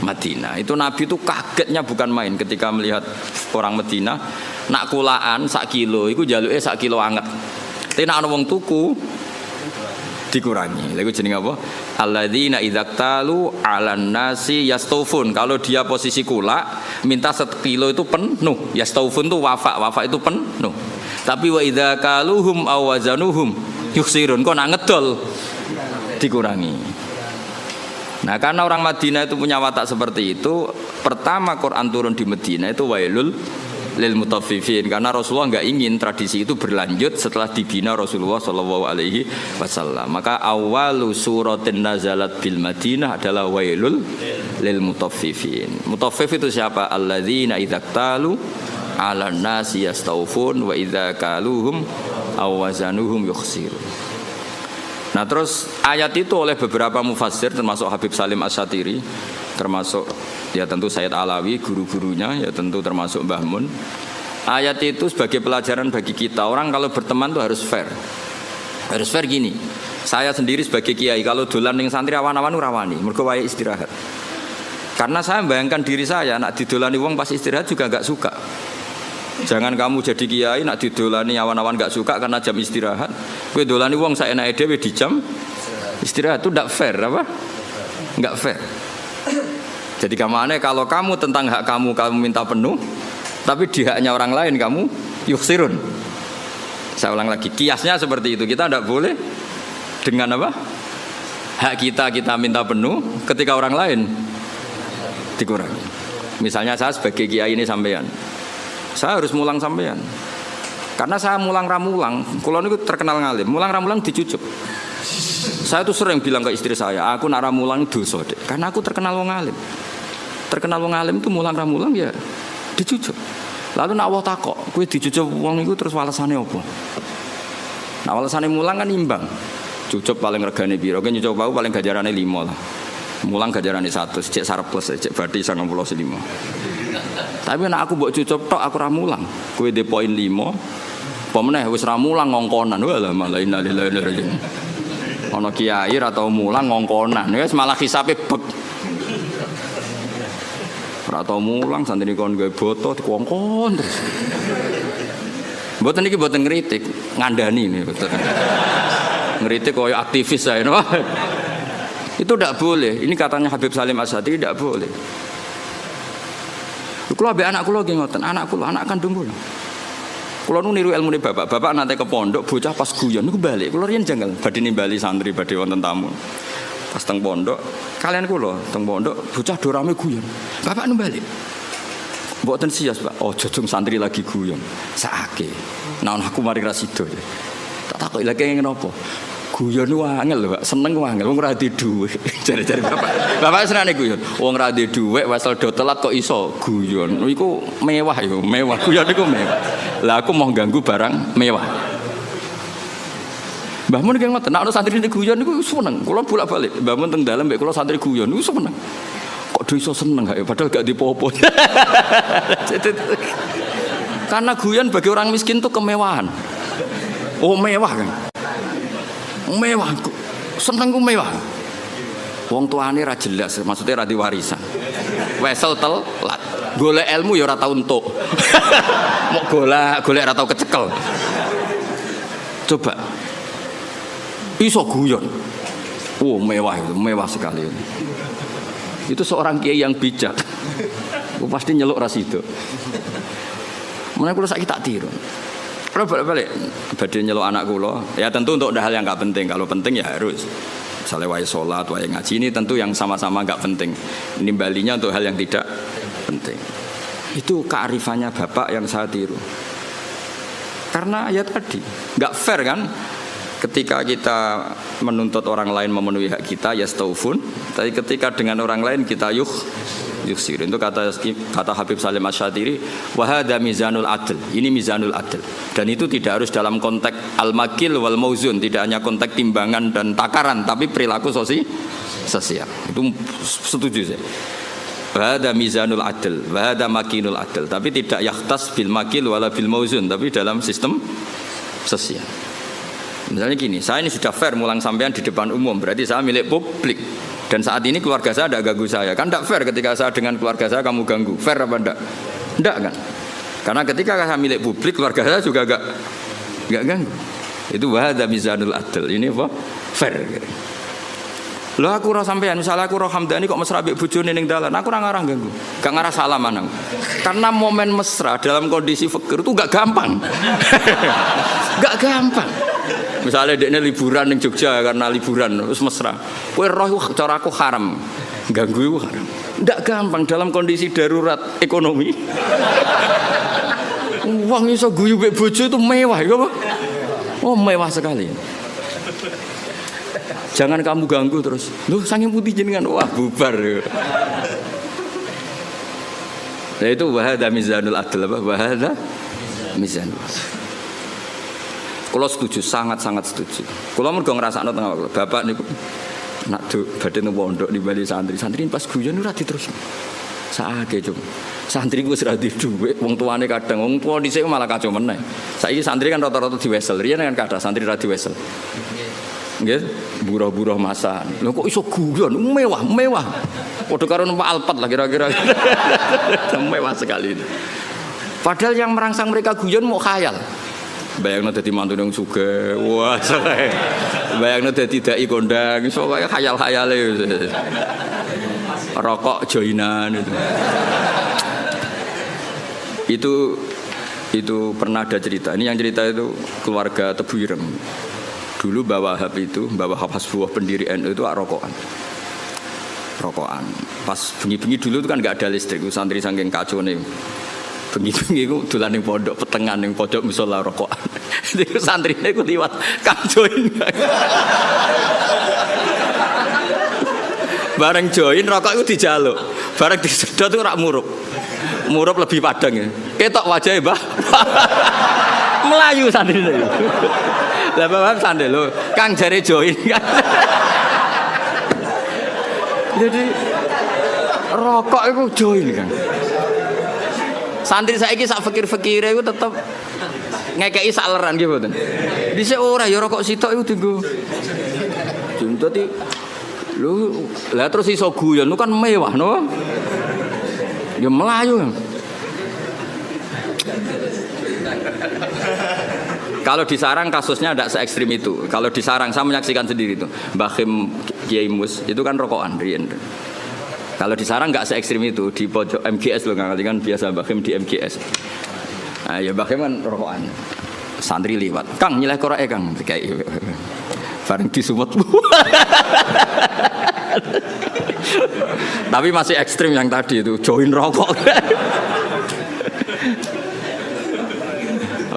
Madinah. Itu Nabi itu kagetnya bukan main ketika melihat orang Madinah nak kulaan sak kilo iku jaluke sak kilo anget. Tapi nak ana wong tuku dikurangi. Lha iku jenenge apa? Alladzina idzaktalu 'alan nasi yastawfun. Kalau dia posisi kula minta 1 kilo itu penuh. Yastawfun itu wafa itu penuh. Tapi wa idza kaluhum aw wazanuhum yukhsirun. Kok nak ngedol dikurangi. Nah, karena orang Madinah itu punya watak seperti itu, pertama Quran turun di Madinah itu wailul lil mutaffifin, karena Rasulullah enggak ingin tradisi itu berlanjut setelah dibina Rasulullah sallallahu alaihi wasallam. Maka awalu suratin nazalat bil Madinah adalah wailul lil mutaffifin. Mutaffif itu siapa? Alladzina idzaktalu 'alan nasi yastawfun wa idza kaluhum aw wazanuhum yukhsirun. Nah, terus ayat itu oleh beberapa mufassir termasuk Habib Salim Asy-Syatiri, termasuk ya tentu Sayyid Alawi, guru-gurunya, ya tentu termasuk Mbah Mun. Ayat itu sebagai pelajaran bagi kita, orang kalau berteman itu harus fair. Harus fair gini. Saya sendiri sebagai kiai kalau dolan ning santri awan-awan rawani, mergo wae istirahat. Karena saya membayangkan diri saya nak didolani wong pas istirahat juga enggak suka. Jangan kamu jadi kiai nak didolani awan-awan enggak suka karena jam istirahat. Kowe dolani wong saenake dhewe di jam istirahat itu enggak fair apa? Enggak fair. Jadi kemana kalau kamu tentang hak kamu minta penuh, tapi di haknya orang lain kamu yuksirun. Saya ulang lagi, kiasnya seperti itu. Kita tidak boleh dengan apa? Hak kita minta penuh, ketika orang lain dikurangi. Misalnya saya sebagai kiai ini sampean, saya harus mulang sampean. Karena saya mulang ramulang, kalau ini terkenal ngalim, mulang ramulang dicucuk. Saya tuh sering bilang ke istri saya, aku nak ramulang dosa dek, karena aku terkenal wong alim. Terkenal wong alim itu mulang ramulang ya dicucuk. Lalu nak Allah takok, kowe dicucuk wong iku terus walesane apa? Nah walesane mulang kan imbang. Cucup paling regane piro? Kan nyucuk bau paling gajarane 5 lah. Mulang gajarane 100, cek sarep plus, cek bathi 95. Tapi nek aku mbok cucup tok aku ra mulang. Kowe de poin 5. Apa meneh wis ra mulang ngongkonan. Walah malah innalillahi wa inna ilaihi raji'un. Ana kiai ra tau mulang ngongkonan. Wis malah hisabe bek. Ora tau mulang santri kon gawe boto dikongkon terus. Mboten iki mboten ngritik, ngandani nih betul. Ngritik koyo aktivis saya. Itu tidak boleh. Ini katanya Habib Salim Asy-Syatiri tidak boleh. Kulo ambek anak kulo nggih ngoten, anak kandung kulo. Kulo nu niru ilmune bapak. Bapak nate ke pondok bocah pas guyon niku balik. Kulo riyen janggal badhe nimbali santri badhe wonten tamu. Pas teng pondok, kalian kulo teng pondok bocah do rame guyon. Bapak nu balik. Mboten sias, Pak. Oh, jojong santri lagi guyon. Sakake. Naon aku mari ra sida. Tak takoki lha kene napa? Guyon ku angel lho, Pak. Seneng ku angel. Wong ora di dhuwit. Jare-jare bapak. Bapak senane guyon. Wong ora di dhuwit wesel do telat kok iso guyon. Iku mewah yo, mewah. Guyon iku mewah. Lah aku mau ganggu barang mewah. Mbah Mun ki ngoten, nek ana santri niku guyon niku seneng. Kula bolak-balik. Mbah Mun teng dalem mek kula santri guyon niku seneng. Kok do iso seneng gak ya? Padahal gak dipopo. Karena guyon bagi orang miskin itu kemewahan. Oh mewah kan? Mewah, seneng ku mewah. Wong tuane ra jelas, maksudnya ra diwarisan. Wesel telat, golek ilmu ya ora tau entuk. Mok golek ra tau kecekel. Coba. Iso guyon. Oh mewah sekali. Itu seorang kiai yang bijak. Pasti nyeluk ras itu. Mulai kula saiki tak tiru. Kalau balik badhe nyeluk anak kula, ya tentu untuk hal yang enggak penting. Kalau penting ya harus. Misalnya wae salat, wae ngaji ini tentu yang sama-sama enggak penting. Nimbalinya untuk hal yang tidak penting. Itu kearifannya bapak yang saya tiru. Karena ya tadi enggak fair kan? Ketika kita menuntut orang lain memenuhi hak kita ya staufun, tapi ketika dengan orang lain kita yuksir. Itu kata Habib Salim Asy-Syatiri, wa hadza mizanul adl. Ini mizanul adl. Dan itu tidak harus dalam konteks al-makil wal mauzun, tidak hanya konteks timbangan dan takaran, tapi perilaku sosial. Itu setuju saya. Wa hadza mizanul adl, wa hadza makinul adl. Tapi tidak yakhtas bil makil wala bil mauzun, tapi dalam sistem sosial. Misalnya gini, saya ini sudah fair mulang sampean di depan umum, berarti saya milik publik. Dan saat ini keluarga saya tidak ganggu saya. Kan tidak fair ketika saya dengan keluarga saya kamu ganggu. Fair apa enggak? Enggak kan? Karena ketika saya milik publik, keluarga saya juga enggak ganggu. Itu wahada mizanul adl. Ini apa? Fair. Loh aku roh sampean, misalnya aku roh Hamdani kok mesra mbek bojone ning dalan, aku ora ngarah ganggu. Gak ngarah salaman aku. Karena momen mesra dalam kondisi fakir itu gak gampang. Gak gampang. Misalnya dekne liburan ning Jogja karena liburan terus mesra. Kowe roh cara aku haram. Ganggu iku haram. Ndak gampang dalam kondisi darurat ekonomi. Wong iso guyu mbek bojo itu mewah ya apa? Oh, mewah sekali. Jangan kamu ganggu terus. Loh, saking putih jenengan, wah bubar. Nah itu wahada mizanul adl apa? Wahada mizanul adl. Kalau setuju, sangat-sangat setuju. Kalau mergo ngrasakno tengah bapak niku nak badhe nang pondok nimbali santri pas guyon ora diterus. Saake cum. Santri ku wis ra di dhuwit, wong tuane kadang wong tuwa dhisik malah kacau meneh. Saiki santri kan rata-rata diwesel. Riyen kan kathah santri ra diwesel. Nggih, buruh-buruh masa. Lho kok iso guyon mewah. Padha karo numpak Alphard lah kira-kira. Mewah sekali. Padahal yang merangsang mereka guyon mau khayal. Bayangno dadi mantu nang sugih. Wah, sae. Bayangno dadi dai kondang, iso kaya khayal-khayale. Rokok joinan itu. Itu pernah ada cerita. Ini yang cerita itu keluarga Tebu Ireng. Dulu Mbah Wahab itu, Mbah Wahab Hasbuah pendiri NU itu rokokan. Pas bengi-bengi dulu itu kan enggak ada listrik, santri saking kacone. Bengi-bengi iku dolan ning pondok petengan ning pojok musala rokokan. Iku santrine iku liwat Kang join. Bareng join rokok iku dijaluk. Bareng disedot iku ora murup. Murup lebih padang ya. Ketok wajahe, Mbah. Melayu santrine. Lah bapak sandel lho, Kang jare join kan. Jadi rokok itu join kan. Santri saiki sak fikir-fikire iku tetep ngekeki sak leran nggih mboten. Dhisik ora ya rokok sitok iku dienggo. Dadi lho, lah terus iso guyon kan mewah no. Ya melayu. Kalau di Sarang kasusnya tidak se-ekstrim itu. Kalau di Sarang saya menyaksikan sendiri itu. Mbah Khim Kiai Mus itu kan rokokan riyen. Kalau di Sarang enggak se-ekstrim itu, di pojok MGS loh kan biasa Mbah Khim di MGS. Nah, ya Mbah Khim kan rokokan. Santri liwat. Kang nyileh koreke Kang kayak bareng disumut. Tapi masih ekstrim yang tadi itu, join rokok.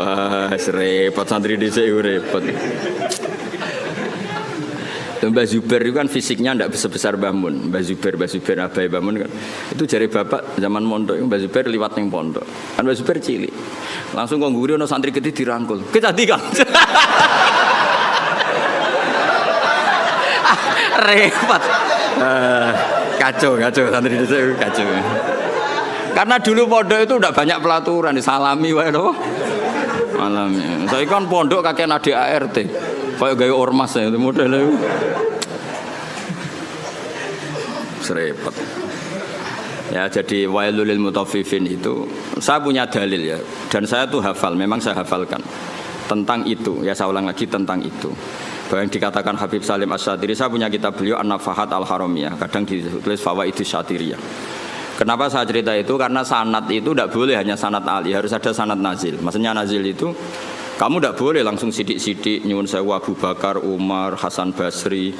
Wah, repot santri dhisik repot. Mbah Zubair itu kan fisiknya tidak sebesar Mbah Mun. Mbah Zubair abai Mbah Mun kan. Itu jari bapak zaman mondok Mbah Zubair liwat ning pondok. Kan Mbah Zubair cilik. Langsung kok ngguri ono santri gede dirangkul. Kita Kang. Repot. Kacau santri dhisik kacau. Karena dulu pondok itu udah banyak pelaturan, disalami wae lho. Malamnya. Saya kan pondok kakek adik ART. Kayak gaya ormas ya modelnya. Serempet. Ya jadi wailul lil mutaffifin itu saya punya dalil ya dan saya tuh hafal, memang saya hafalkan tentang itu. Ya saya ulang lagi tentang itu. Bahwa yang dikatakan Habib Salim Asy-Syatiri, saya punya kitab beliau An-Nafahat Al-Haramiyah, kadang ditulis Fawaidus Syatiriyah. Kenapa saya cerita itu? Karena sanad itu tidak boleh hanya sanad ali, harus ada sanad nazil. Maksudnya nazil itu kamu tidak boleh langsung sidik-sidik nyuwun sewu Abu Bakar, Umar, Hasan Basri.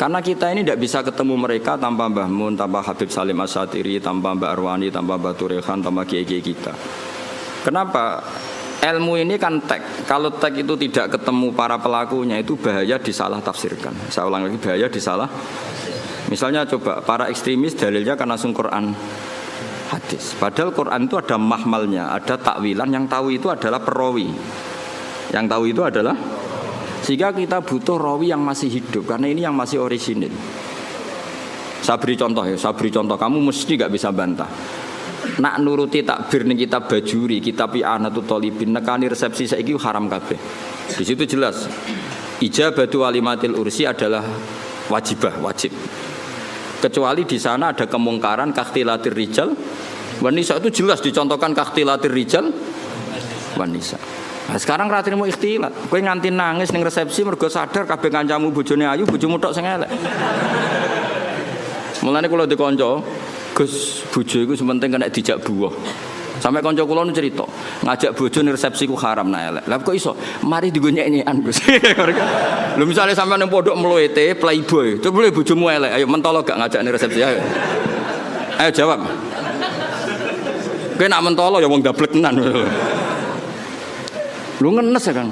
Karena kita ini tidak bisa ketemu mereka tanpa Mbah Mun, tanpa Habib Salim Asy-Syatiri, tanpa Mbak Arwani, tanpa Mbak Turehan, tanpa kiai-kiai kita. Kenapa? Ilmu ini kan tek. Kalau tek itu tidak ketemu para pelakunya itu bahaya disalah tafsirkan. Saya ulang lagi, bahaya disalah. Misalnya coba para ekstremis dalilnya karena langsung Quran hadis. Padahal Quran itu ada mahmalnya, ada takwilan. Yang tahu itu adalah perawi. Yang tahu itu adalah, sehingga kita butuh rawi yang masih hidup, karena ini yang masih orisinil. Saya beri contoh ya, kamu mesti gak bisa bantah. Nak nuruti takbir ning kitab Bajuri, kitab I'anatul Thalibin, nekani resepsi saiki haram kabeh. Di situ jelas ijabatu walimatil ursi adalah wajib. Kecuali di sana ada kemungkaran kakhtilatir rijal wan nisa, itu jelas dicontohkan kakhtilatir rijal wan nisa. Nah, sekarang ra trimo ikhtilat. Kowe nganti nangis ning resepsi mergo sadar kabeh kancamu bojone ayu, bojomu tok sing elek. Mulane kula dikonco, Gus, bojo iku sementing kena dijak buah. Sampai kanca kula nu cerita, ngajak bojo ning resepsi ku haram nek elek. Lah kok iso? Mari digo nyek-nyekan, Gus. Lho misale sampean ning pondok mluwete playboy, coba boleh bojomu elek, ayo mentolo gak ngajak ning resepsi ayo. Ayo jawab. Kowe nak mentolo ya wong dablek tenan. Lu ngenes ya Kang.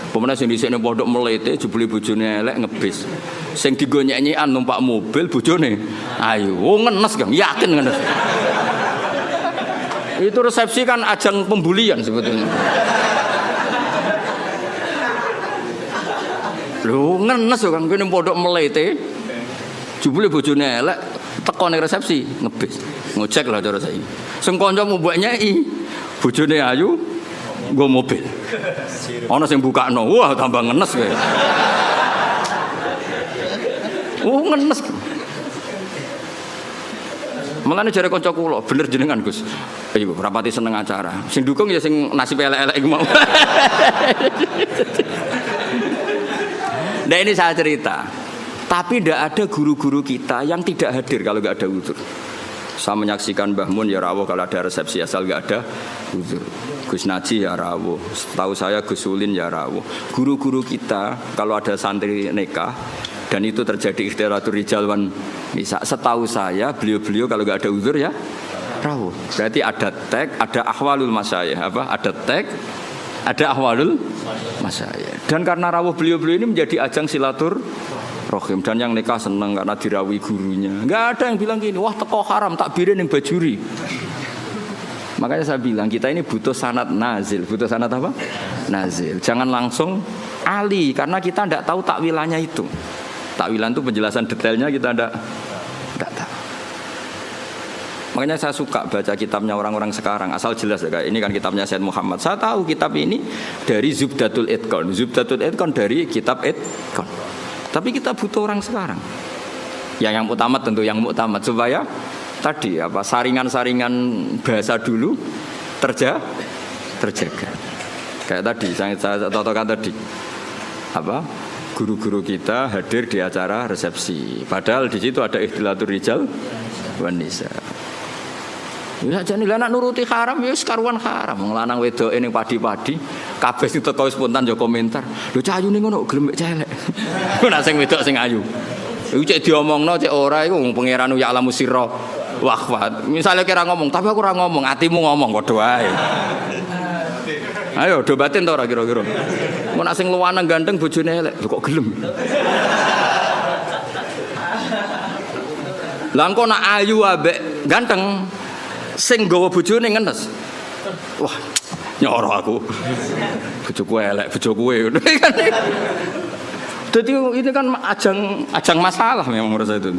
Pemene sing dhisik ning pondok mlete jebule bojone elek ngebis. Sing digo nyek-nyekan numpak mobil bojone. Ayo, ngenes Kang, yakin ngenes. Itu resepsi kan ajang pembulian sebetulnya. Lu ngenes ya Kang, ning pondok mlete jebule bojone elek teko ning resepsi ngebis. Ngecek lah cara saiki. Sing kancamu mbok nyeki bojone ayu nggo mobil. Ana sing bukakno, wah tambah ngenes kowe. Ngenes. Mulane jare kanca kula, bener jenengan Gus. Ayo rapati seneng acara. Sing dukung ya sing nasib elek-elek iku mau. Nah ini saya cerita. Tapi tidak ada guru-guru kita yang tidak hadir kalau nggak ada uzur. Saya menyaksikan Mbah Mun ya rawuh kalau ada resepsi asal nggak ada uzur. Gus Naji ya rawuh. Setahu saya Gus Ulin ya rawuh. Guru-guru kita kalau ada santri nikah dan itu terjadi ikhtilatul rijal wan nisa, setahu saya beliau-beliau kalau nggak ada uzur ya rawuh. Berarti ada tag, ada ahwalul masyayikh, ada tag, ada ahwalul masyayikh. Dan karena rawuh beliau-beliau ini menjadi ajang silaturahim, dan yang nikah seneng karena dirawi gurunya. Nggak ada yang bilang gini, wah teko haram takbirin yang Bajuri. Makanya saya bilang kita ini butuh sanad nazil. Butuh sanad apa? Nazil. Jangan langsung ali, karena kita tidak tahu takwilannya itu. Takwilan itu penjelasan detailnya kita tidak tahu. Makanya saya suka baca kitabnya orang-orang sekarang, asal jelas ya, ini kan kitabnya Said Muhammad. Saya tahu kitab ini dari Zubdatul Itqan. Zubdatul Itqan dari kitab Itqan. Tapi kita butuh orang sekarang. Yang utama tentu yang muktamad, supaya tadi saringan-saringan bahasa dulu terjaga. Kayak tadi saya contohkan tadi. Guru-guru kita hadir di acara resepsi. Padahal di situ ada ikhtilatul rijal wan nisa. Ya jane anak nuruti haram ya karuan haram. Wong lanang wedoke ning padi-padi, kabeh sing teko spontan yo komentar. Lho cayune ngono gelem celek. Nek sing wedok sing ayu. Iku cek diomongno cek ora iku wong pangeran ya alamu sirra wa akhfat. Misale kira ngomong, tapi aku ora ngomong, atimu ngomong padha wae. Ayo do batin to ora kira-kira. Mun nek sing luwanang ganteng bojone elek, kok gelem. Lah engko nek ayu ambek ganteng sing nggawa bojone ngenes. Wah, nyoro aku. Bojoku elek, bojoku ngono kan. Jadi ini kan ajang masalah memang menurut saya itu.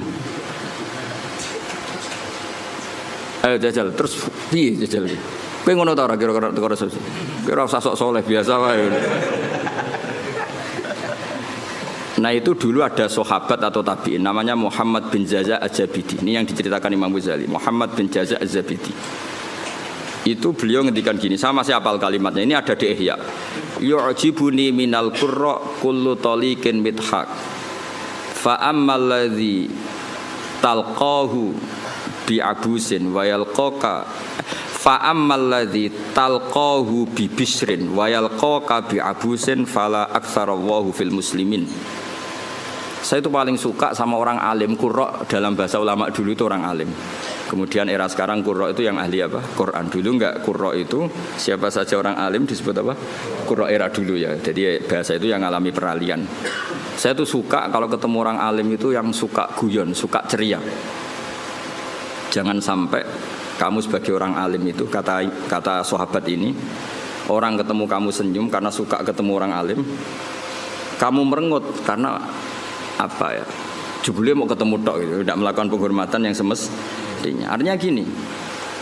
Ayo jajal, terus piye jajal iki? Kowe ngono ta ora kira-kira teko resepsi? Kira usah sok soleh biasa wae. Nah itu dulu ada sahabat atau tabi'in namanya Muhammad bin Jaza' Az-Zabidi. Ini yang diceritakan Imam Ghazali. Muhammad bin Jaza' Az-Zabidi. Itu beliau ngendikan gini, sama masih hafal kalimatnya. Ini ada di Ihya. Yu'jibuni minal qurra kullu taliqin mithaq. Fa ammal ladzi talqahu bi abusin wa yalqaka fa ammal ladzi talqahu bi bisrin wa yalqaka bi abusin fala aktsarallahu fil muslimin. Saya itu paling suka sama orang alim. Qurra dalam bahasa ulama dulu itu orang alim. Kemudian era sekarang qurra itu yang ahli apa? Quran. Dulu enggak, qurra itu siapa saja orang alim disebut apa? Qurra era dulu ya. Jadi bahasa itu yang alami peralihan. Saya tuh suka kalau ketemu orang alim itu yang suka guyon, suka ceria. Jangan sampai kamu sebagai orang alim itu, kata sahabat ini, orang ketemu kamu senyum karena suka ketemu orang alim, kamu merengut karena apa ya? Jebule mau ketemu tok gitu, tidak melakukan penghormatan yang semestinya. Artinya gini,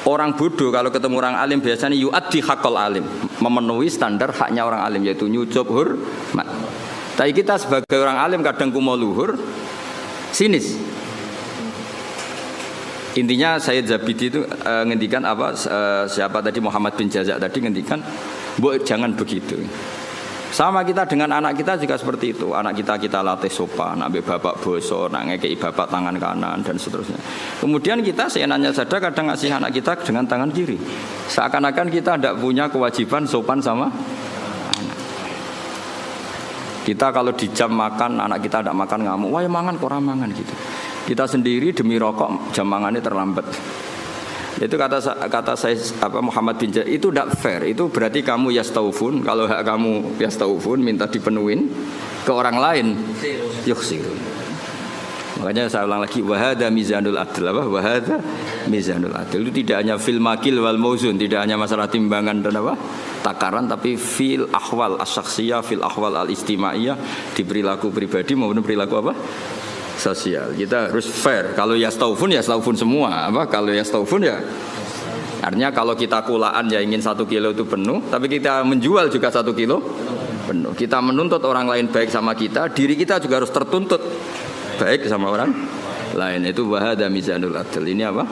orang bodoh kalau ketemu orang alim biasanya yu'addi haqqal alim, memenuhi standar haknya orang alim, yaitu nyucup hormat. Tapi kita sebagai orang alim kadang kumo luhur, sinis. Intinya Sayyid Zabidi itu ngendikan apa, siapa tadi, Muhammad bin Jazak tadi ngendikan, "Mbok jangan begitu." Sama kita dengan anak kita juga seperti itu. Anak kita latih sopan, ambil bapak boso, nak ngekei bapak tangan kanan dan seterusnya. Kemudian kita seenaknya saja kadang ngasih anak kita dengan tangan kiri. Seakan-akan kita tidak punya kewajiban sopan sama anak. Kita kalau di jam makan, anak kita tidak makan ngamuk, wah ya mangan kok mangan gitu. Kita sendiri demi rokok jam makannya terlambat. Itu kata saya Muhammad bin Ja'ad, itu tidak fair. Itu berarti kamu yastaufun, kalau hak kamu yastaufun minta dipenuhin, ke orang lain yukhsirun. Makanya saya ulang lagi, wahada mizanul adl, apa? Wahada mizanul adl. Itu tidak hanya fil makil wal mauzun, tidak hanya masalah timbangan dan apa? Takaran, tapi fil ahwal as-syakhsiyah, fil ahwal al-istimaiyah, di perilaku pribadi maupun perilaku apa? Sosial. Kita harus fair. Kalau yastaufun semua. Apa? Kalau yastaufun ya. Artinya kalau kita kulaan ya ingin 1 kilo itu penuh, tapi kita menjual juga 1 kilo penuh. Kita menuntut orang lain baik sama kita, diri kita juga harus tertuntut baik sama orang lain. Itu wahada mizanul adil. Ini apa?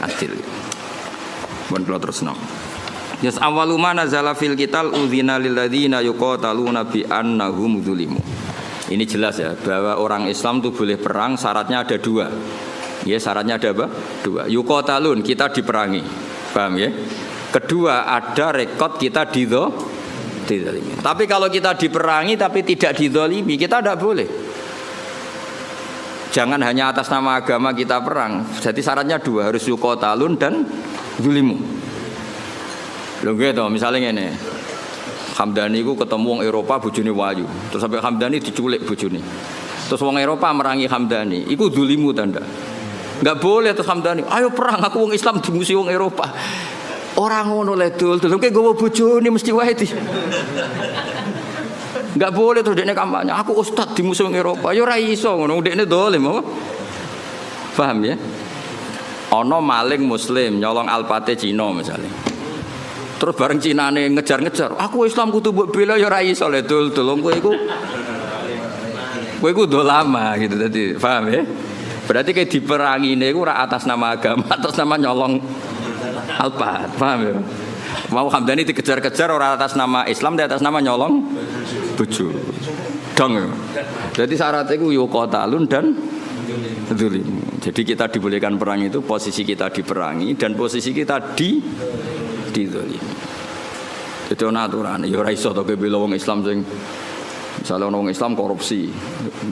Adil. Mohon kalau terus nom. Yas awwalu ma nazala fil qital udzina lil ladzina yuqataluna bi annahum dzulimu. Ini jelas ya, bahwa orang Islam itu boleh perang, syaratnya ada 2. Ya, syaratnya ada apa? 2. Yuqatalun, kita diperangi. Paham ya? Kedua, ada rekod kita dizalimi. Tapi kalau kita diperangi tapi tidak dizalimi, kita tidak boleh. Jangan hanya atas nama agama kita perang. Jadi syaratnya 2, harus yuqatalun dan zulimu. Lho gitu, misalnya ini. Hamdani ku ketemu wong Eropa bojone wayu. Terus sampai Hamdani diculik bojone. Terus wong Eropa merangi Hamdani. Iku zulimu tanda. Enggak boleh terus Hamdani, "Ayo perang, aku wong Islam dimusuhi wong Eropa." Orang ngono le dul, kowe gowo bojone mesti wae di. Enggak boleh terus dekne kampanye, "Aku ustaz dimusuhi wong Eropa." Ya ora iso ngono, dekne dolim apa? Paham ya? Ana maling muslim nyolong alpate Cina misalnya. Terus bareng Cinane ngejar-ngejar, "Aku Islam kudu mbok bela ya ora iso le dul, kowe iku dolama gitu tadi. Paham ya? Berarti kayak diperangi niku ora atas nama agama, atas nama nyolong alpat. Paham ya? Mau Hamdani dikejar-kejar ora atas nama Islam, tapi atas nama nyolong bojo. Dong. Jadi syaratnya iku yuqatalun dan zulim. Jadi kita dibolehkan perang itu posisi kita diperangi dan posisi kita dizalimi. Itu aturan. Ya ora iso to bela wong Islam sing misalnya wong Islam korupsi.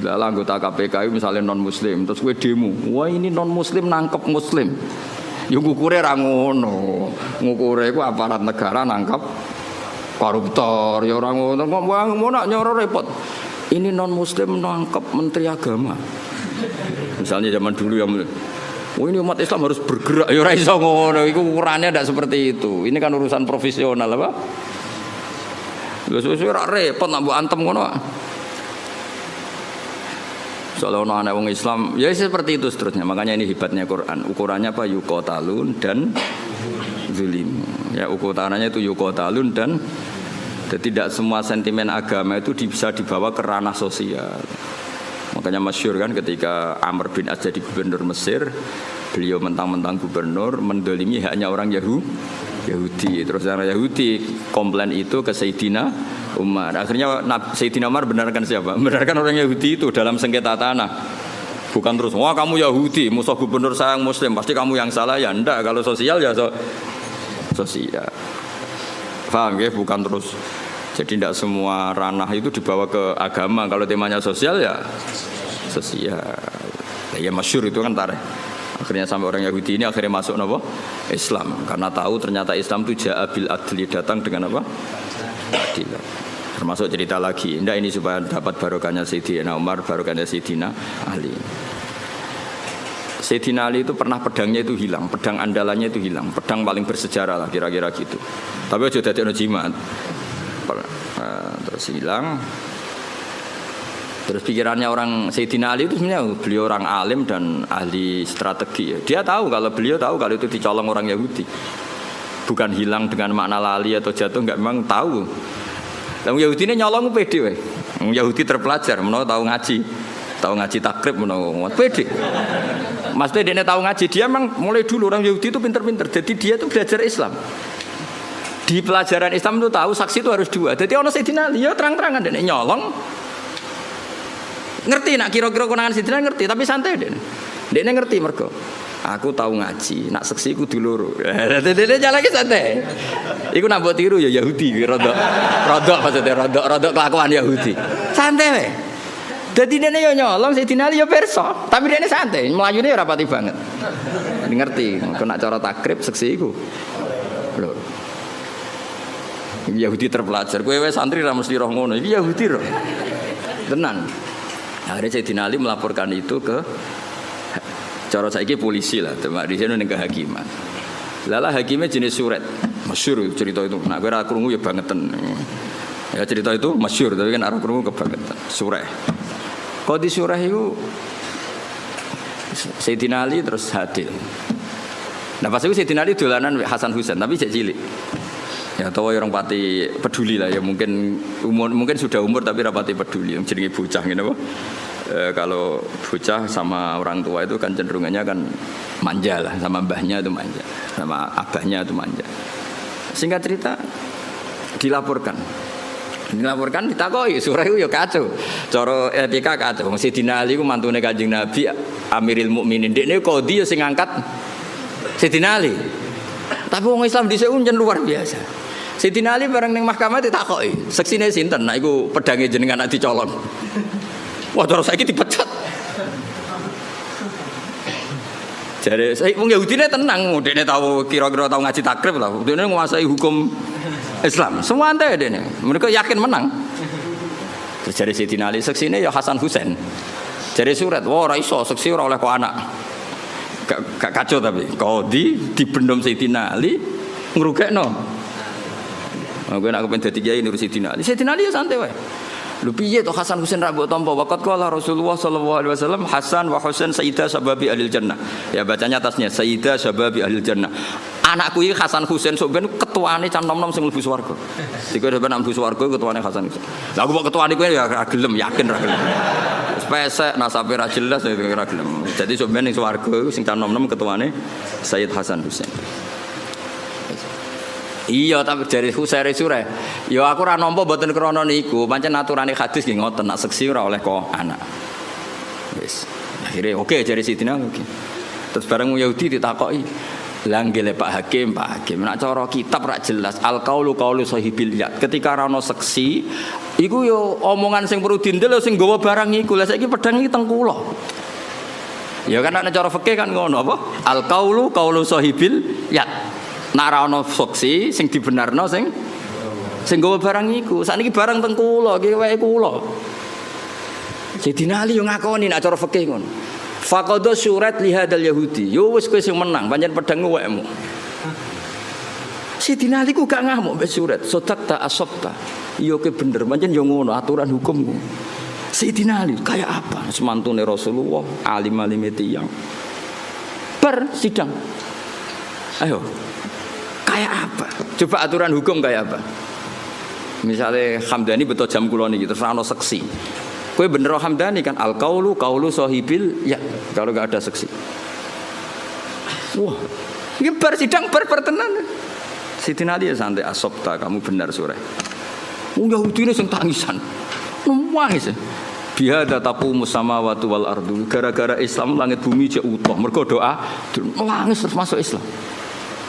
Lah anggota KPK misalnya non muslim, terus kowe demo. Wah ini non muslim nangkep muslim. Ya ngukure ra ngono. Ngukure iku aparat negara nangkep koruptor. Ya ora ngono. Mau nak nyoro repot. Ini non muslim nangkep menteri agama. Misalnya zaman dulu yang oh ini umat Islam harus bergerak, ya ora iso ngono, iku ukurannya tidak seperti itu. Ini kan urusan profesional apa? Wis ora repot nak mbok antem ngono. Soalnya ono anak wong Islam, ya seperti itu seterusnya. Makanya ini hebatnya Quran. Ukurannya apa? Yuqatalun dan zulim. Ya ukurannya itu yuqatalun dan tidak semua sentimen agama itu bisa dibawa ke ranah sosial. Makanya masyhur kan ketika Amr bin As jadi gubernur Mesir, beliau mentang-mentang gubernur mendolimi haknya orang Yahudi. Terus orang Yahudi komplain itu ke Sayyidina Umar. Akhirnya Sayyidina Umar benarkan siapa? Benarkan orang Yahudi itu dalam sengketa tanah. Bukan terus, wah kamu Yahudi, musuh gubernur saya Muslim, pasti kamu yang salah. Ya enggak, kalau sosial ya sosial. Paham ya? Bukan terus. Jadi tidak semua ranah itu dibawa ke agama. Kalau temanya sosial ya sosial. Ya masyhur itu kan tarikh. Akhirnya sampai orang Yahudi ini akhirnya masuk apa? Islam. Karena tahu ternyata Islam itu ja'abil adli, datang dengan apa? Adil. Termasuk cerita lagi. Tidak ini supaya dapat barokahnya Sayyidina Umar, barokahnya Sayyidina Ali. Sayyidina Ali itu pernah pedangnya itu hilang, pedang andalannya itu hilang, pedang paling bersejarah lah kira-kira gitu. Tapi aja dadekno jimat. Terus hilang. Terus pikirannya orang Sayyidina Ali itu sebenarnya beliau orang alim dan ahli strategi. Dia tahu kalau beliau tahu kalau itu dicolong orang Yahudi. Bukan hilang dengan makna lali atau jatuh, enggak, memang tahu. Yang Yahudi ini nyolong pede weh. Yahudi terpelajar, menawa tahu ngaji takrib menawa pede. Maksudnya dia tahu ngaji, dia memang mulai dulu orang Yahudi itu pinter-pinter. Jadi dia itu belajar Islam. Di pelajaran Islam itu tahu saksi itu harus dua. Jadi orang Sayyidina Ali ya terang-terangan dia nyolong. Ngerti nak kira-kira konangan Sayyidina ngerti, tapi santai dia. Dia ngerti mergo. Aku tahu ngaji, nak seksi ku dulur. Dia jalan lagi santai. Iku nak mbok tiru ya Yahudi, rodok maksudnya rodok kelakuan Yahudi. Santai weh. Dadi dene yo nyolong Sayyidina Ali yo perso, tapi dene santai, melayune ora pati banget. Ngerti, kok nak cara takrib seksi iku. Lho. Yahudi terpelajar, kowe wis santri ra mesti roh ngono. Iki Yahudi roh. Tenan. Akhirnya Sayyidina Ali melaporkan itu ke cara saiki polisi lah, teman di sini ning kehakiman. Lala hakimnya jenis suret, masyhur cerita itu. Nak kowe ora krungu ya bangetan. Ya cerita itu masyhur, tapi kan ora krungu kebangetan. Sureh. Qadhi sureh itu Sayyidina Ali terus hadir. Nah pas itu Sayyidina Ali dolanan Hasan Husain, tapi cek cilik. Ya tahu orang pati peduli lah ya, mungkin sudah umur tapi rapati peduli yang jenenge bocah gitu apa. Kalau bocah sama orang tua itu kan cenderungannya kan manja lah, sama mbahnya itu manja, sama abahnya itu manja. Singkat cerita dilaporkan ditakoi surah itu ya kacau. Cara etika kacau. Sayyidina Ali ku mantune Kanjeng Nabi Amiril Mukminin. Dekne qadhi ya sing ngangkat Sayyidina Ali. Tapi wong Islam dhisik unjen luar biasa. Sayyidina Ali bareng ning mahkamah ditakoki, seksine sinten? Nah iku pedange jenengan nak dicolong. Wah, terus saiki dipecat. Jare saya wong Yahudine tenang, dekne tahu kira-kira tahu ngaji takrib lah. Dekne nguasai hukum Islam. Semua ante dekne. Mereka yakin menang. Terus jare Sayyidina Ali seksine ya Hasan Husain. Jare surat, wah ora iso seksi ora oleh kok anak. Gak kacau tapi qadhi dibendom Sayyidina Ali ngrugekno. Aku nak kepen dadi kiai nurut Sayyidina Ali. Sayyidina Ali ya santai wae. Lho piye to Hasan Husain ra mbok tampa waqat qala Rasulullah sallallahu alaihi wasallam Hasan wa Husain sayyida sababi ahli jannah. Ya bacanya atasnya sayyida sababi ahli jannah. Anakku iki Hasan Husain sok ben ketuane cah nom-nom sing mlebu swarga. Dikowe ben mlebu swarga ketuane Hasan Husain. Lah aku kok ketuane kowe ya ra gelem, yakin ra gelem. Wis pesek nasabe ra jelas ya ra gelem. Jadi sok ben ning swarga sing cah nom-nom ketuane Sayyid Hasan Husain. Iya tapi dari Husairi Surah. Ya aku ora nampa mboten krana niku, pancen aturane hadis nggih ngoten, nak seksi ora oleh kok anak. Wis. Akhire oke jare Sidina oke. Terus bareng Yahudi ditakoki, "Lah nggih Pak Hakim, nek cara kitab ra jelas al-qaulu qaulu sahibil yad." Ketika ora ono seksi, iku yo omongan sing perlu dindel sing nggawa barang iku. Lah saiki pedang iki teng kula. Ya kan nek cara fikih kan ngono apa? Al-qaulu qaulu sahibil yad. Nek ora ana saksi sing dibenarno sing nggawa barang iku. Sakniki barang teng kula, iki wae kula. Sayyidina Ali yo ngakoni nek cara fikih ngono. Faqadha syurat li hadzal yahudi. Yo wis kowe sing menang, pancen pedangmu wekmu. Sayyidina Ali ku gak ngamuk mbek surat. Sodaqta asabta. Yo ke bener, pancen yo ngono aturan hukummu. Sayyidina Ali kayak apa? Semantune Rasulullah, alim-alime tiyang. Sidang. Ayo. Kayak apa? Coba aturan hukum kayak apa? Misalnya Hamdani betul jam kula niki terus ana seksi. Kowe bener Hamdani kan al-qaulu qaulu sahibil ya kalau enggak ada seksi. Wah, ini sidang tenan. Sayyidina Ali santai asabta kamu benar sore. Yahudi ini sing tangisan. Nangis. Bihadza taqumu samawati wal ardu. Gara-gara Islam langit bumi jek utuh. Mergo doa nangis terus masuk Islam.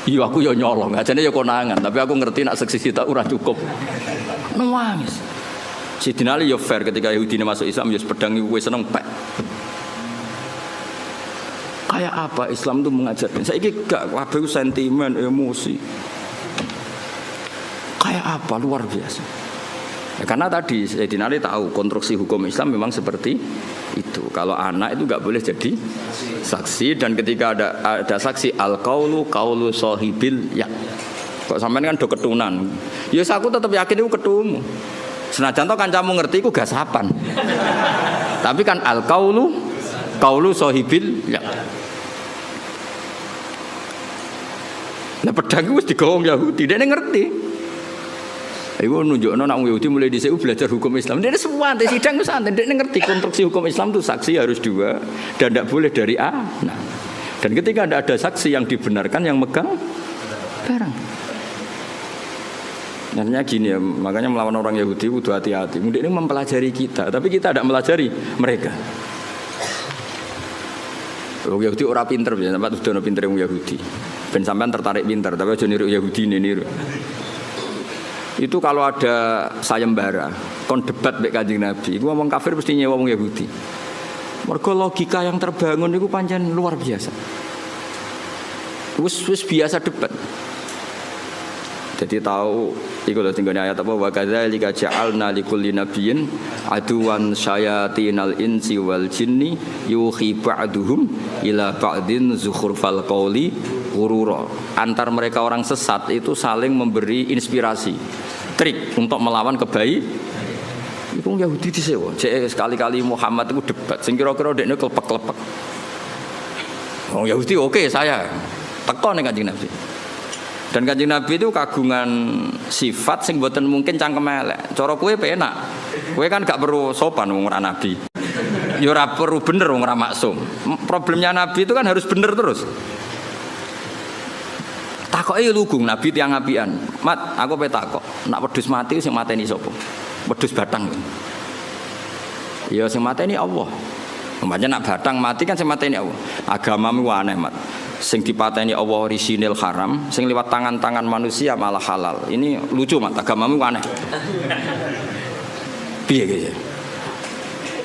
Iya aku ya nyolong, ajane ya konangan, tapi aku ngerti nak seksi kita ora cukup. Nangis. Sayyidina Ali ya fair ketika Yahudi masuk Islam ya pedang iku wis seneng pek. Kayak apa Islam itu mengajarkan? Saiki gak kabeh sentimen, emosi. Kayak apa luar biasa. Ya, karena tadi Sayyidina Ali tahu konstruksi hukum Islam memang seperti itu. Kalau anak itu gak boleh jadi saksi, dan ketika ada saksi al-qaulu qaulu sahibil ya. Kok sampean kan do ketunan. Ya aku tetap yakin iku ketumu. Senajan to kancamu ngerti iku gasapan. Tapi kan al-qaulu qaulu sahibil ya. Nah pedang wis digawang Yahudi, dia ngerti. Iku nunjukno nek wong Yahudi mulai dhisik belajar hukum Islam. Dia semua sidang santai, dia ngerti konstruksi hukum Islam itu saksi harus 2 dan tidak boleh dari A. Nah, dan ketika ada saksi yang dibenarkan yang megang barang. Nantinya gini ya, makanya melawan orang Yahudi kudu hati-hati. Mungkin ini mempelajari kita, tapi kita tidak melajari mereka. Wong Yahudi ora pinter ya, sampeyan sudah pinter wong Yahudi. Ben sampean tertarik pinter, tapi aja niru Yahudi niru. Itu kalau ada sayembara, kon debat mek Kanjeng Nabi, iku wong kafir mesti nyewa wong Yahudi. Mergo logika yang terbangun itu pancen luar biasa. Wis biasa debat. Jadi tahu iku lho tinggal ayat apa wa kadzalika ja'alna likulli nabiyyin aduwan syayatinal insi wal jinni yuhi ba'duhum ila ba'din zukhrufal qawli ghurura. Antar mereka orang sesat itu saling memberi inspirasi, trik untuk melawan kebaikan. Iku Yahudi disewa. Jek sekali-kali Muhammad itu debat sing kira-kira dekne klepek-klepek. Wong Yahudi oke saya teko ning Kanjeng Nabi. Dan Kanjeng Nabi itu kagungan sifat sing mboten mungkin cangkem elek. Cara kowe penak. Kowe kan gak perlu sopan wong ora nabi. Ya ora perlu bener wong ora maksum. Problemnya nabi itu kan harus bener terus. Takoke lugu nabi tiang apian. Mat, aku pe takok. Nak wedhus mati sing mateni sapa? Wedhus batang. Ya sing mateni Allah. Umpamanya nak batang mati kan sing mateni Allah. Agamamu aneh, Mat. Sing dipateni Allah orisinil haram, sing lewat tangan-tangan manusia malah halal. Ini lucu Mat, agamamu aneh. Piye iki?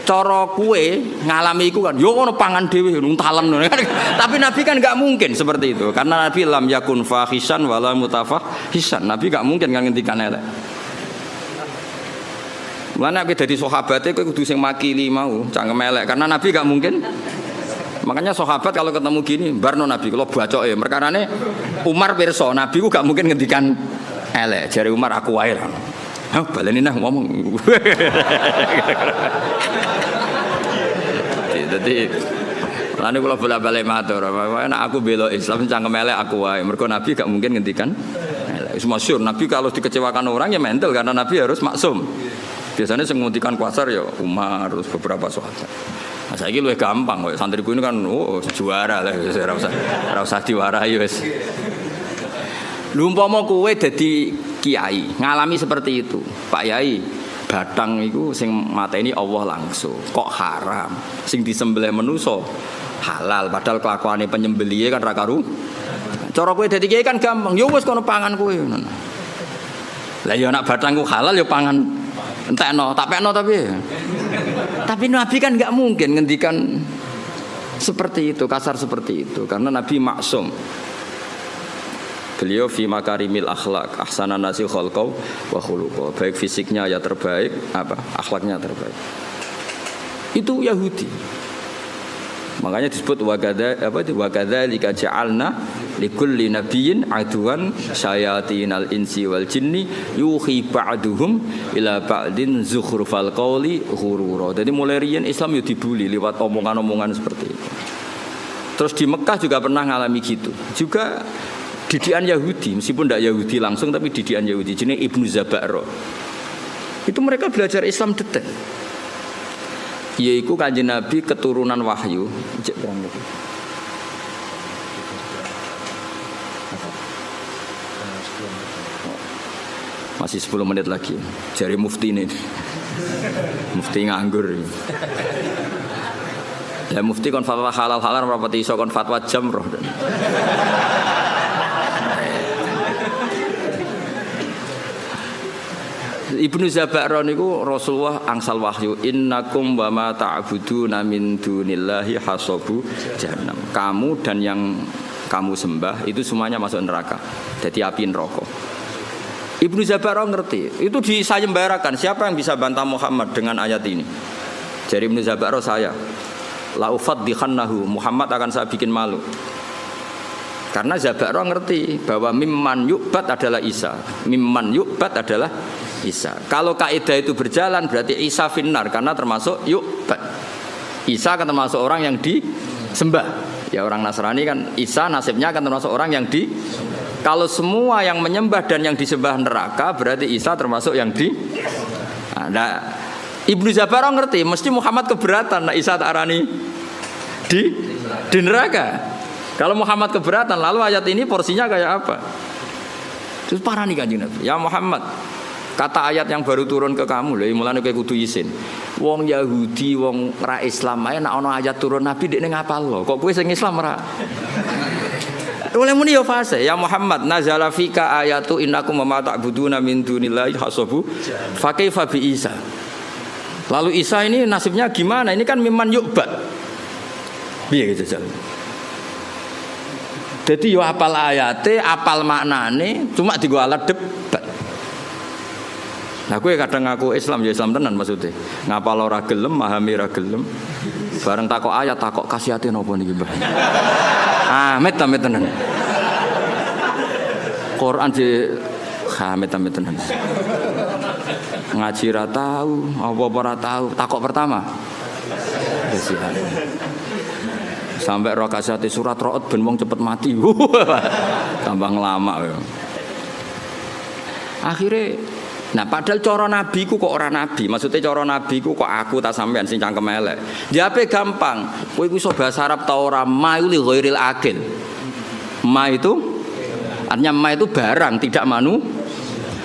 Cara kue ngalami iku kan, yo ngono pangan dhewe nuntalen ngono kan. Tapi Nabi kan enggak mungkin seperti itu. Karena Nabi lam yakun fahishan wala mutafahisan. Nabi enggak mungkin ngendikan elek. Mana nek dadi sahabate kowe kudu sing makili mau, cangkem elek karena Nabi enggak mungkin. Makanya sahabat kalau ketemu gini, barno Nabi kalau bacok ya, perkarane Umar pirsa, Nabi ku gak mungkin ngendikan elek. Jare Umar aku wae lah. Hah, baleni nah ngomong. Jadi lan kula bola-balik matur, nek aku bela Islam cangkem elek aku wae. Mergo Nabi gak mungkin ngendikan elek. Wis masyhur Nabi kalau dikecewakan orang ya mental karena Nabi harus maksum. Biasanya sing nguntikan kuasar ya Umar terus beberapa sahabat. Nah, saiki luwih gampang kok santriku ini kan juara lah ora usah diwarahi wis. Lha umpama kowe dadi kiai, ngalami seperti itu. Pak Yai, batang iku sing mateni Allah langsung. Kok haram? Sing disembelih manusa halal padahal kelakuane penyembelihe kan ra karu. Cara kowe dadi kiai kan gampang. Ya wis kono pangan kowe. Lah ya nek batangku halal ya pangan entekno, tak pekno tapi Nabi kan nggak mungkin ngendikan seperti itu, kasar seperti itu, karena Nabi maksum. Beliau fi makarimil akhlak, ahsanan nasi khalqau wa khuluqau. Baik fisiknya ya terbaik, akhlaknya terbaik. Itu Yahudi. Makanya disebut wa kadzalika ja'alna likulli nabiyyin aduwan syayatinal insi wal jinni yuhi ba'duhum ila ba'din zukhrufal qawli ghurura. Jadi mulai riyen Islam yo dibuli lewat omongan-omongan seperti itu. Terus di Mekah juga pernah ngalami gitu. Juga didikan Yahudi, meskipun tidak Yahudi langsung tapi didikan Yahudi jenenge Ibnu Zabaro. Itu mereka belajar Islam detail. Yaitu Kanjeng Nabi keturunan wahyu. Masih 10 menit lagi. Jari mufti ini. Mufti nganggur. Ya mufti kon fatwa halal-halal rapati iso kon fatwa jamroh. Ibnu Zabaro niku Rasulullah angsal wahyu innakum wa ma ta'buduna min dunillahi hasabu jahannam. Kamu dan yang kamu sembah itu semuanya masuk neraka. Jadi api neraka. Ibnu Zabaro ngerti. Itu disayembarakan. Siapa yang bisa bantah Muhammad dengan ayat ini? Jadi Ibnu Zabaro saya. la ufaddihannahu, Muhammad akan saya bikin malu. Karena Zabaro ngerti bahwa mimman yu'bad adalah Isa. Mimman yu'bad adalah Isa. Kalau kaidah itu berjalan berarti Isa finnar karena termasuk yu'bad. Isa akan termasuk orang yang disembah. Ya orang Nasrani kan Isa nasibnya akan termasuk orang yang kalau semua yang menyembah dan yang disembah neraka berarti Isa termasuk yang Nah, Ibnu Zabaro ngerti mesti Muhammad keberatan nah Isa tak arani di neraka. Kalau Muhammad keberatan, lalu ayat ini porsinya kayak apa? Terus parah nih Kanjeng Nabi. Ya Muhammad, kata ayat yang baru turun ke kamu, lha mulane kowe kudu isin. Wong Yahudi, wong ra Islam ae nek ana ayat turun Nabi dekne ngapal lho. Kok kowe sing Islam ra? Oleh muni yo fase. Ya Muhammad, nazala fika ayatu innakum ma ta'buduna min dunillahi hasabu fa kaifa bi Isa. Lalu Isa ini nasibnya gimana? Ini kan mimman yu'bad. Piye gitu jal. Jadi yo apal ayate, apal maknane, cuma digo alat debat. Nah kowe kadang ngaku Islam ya Islam tenan maksudnya. Ngapal ora gelem, memahami ora gelem. Bareng takok ayat, takok kasihate napa niki, Mbah? Amit tenan. Quran di amit tenan. Ngaji ra tahu, apa ora tahu, takok pertama. Kasihan. Sampai roh kasihati surat ro'ot ben wong cepet mati. Tambah ngelama ya. Akhirnya nah padahal cara nabi ku kok ora nabi. Maksudnya cara nabi ku kok aku tak sampean sing cangkem elek. Jawabe gampang. Kowe iku iso bahasa Arab ta ora ma li ghairil akil. Ma itu artinya ma itu barang tidak manu.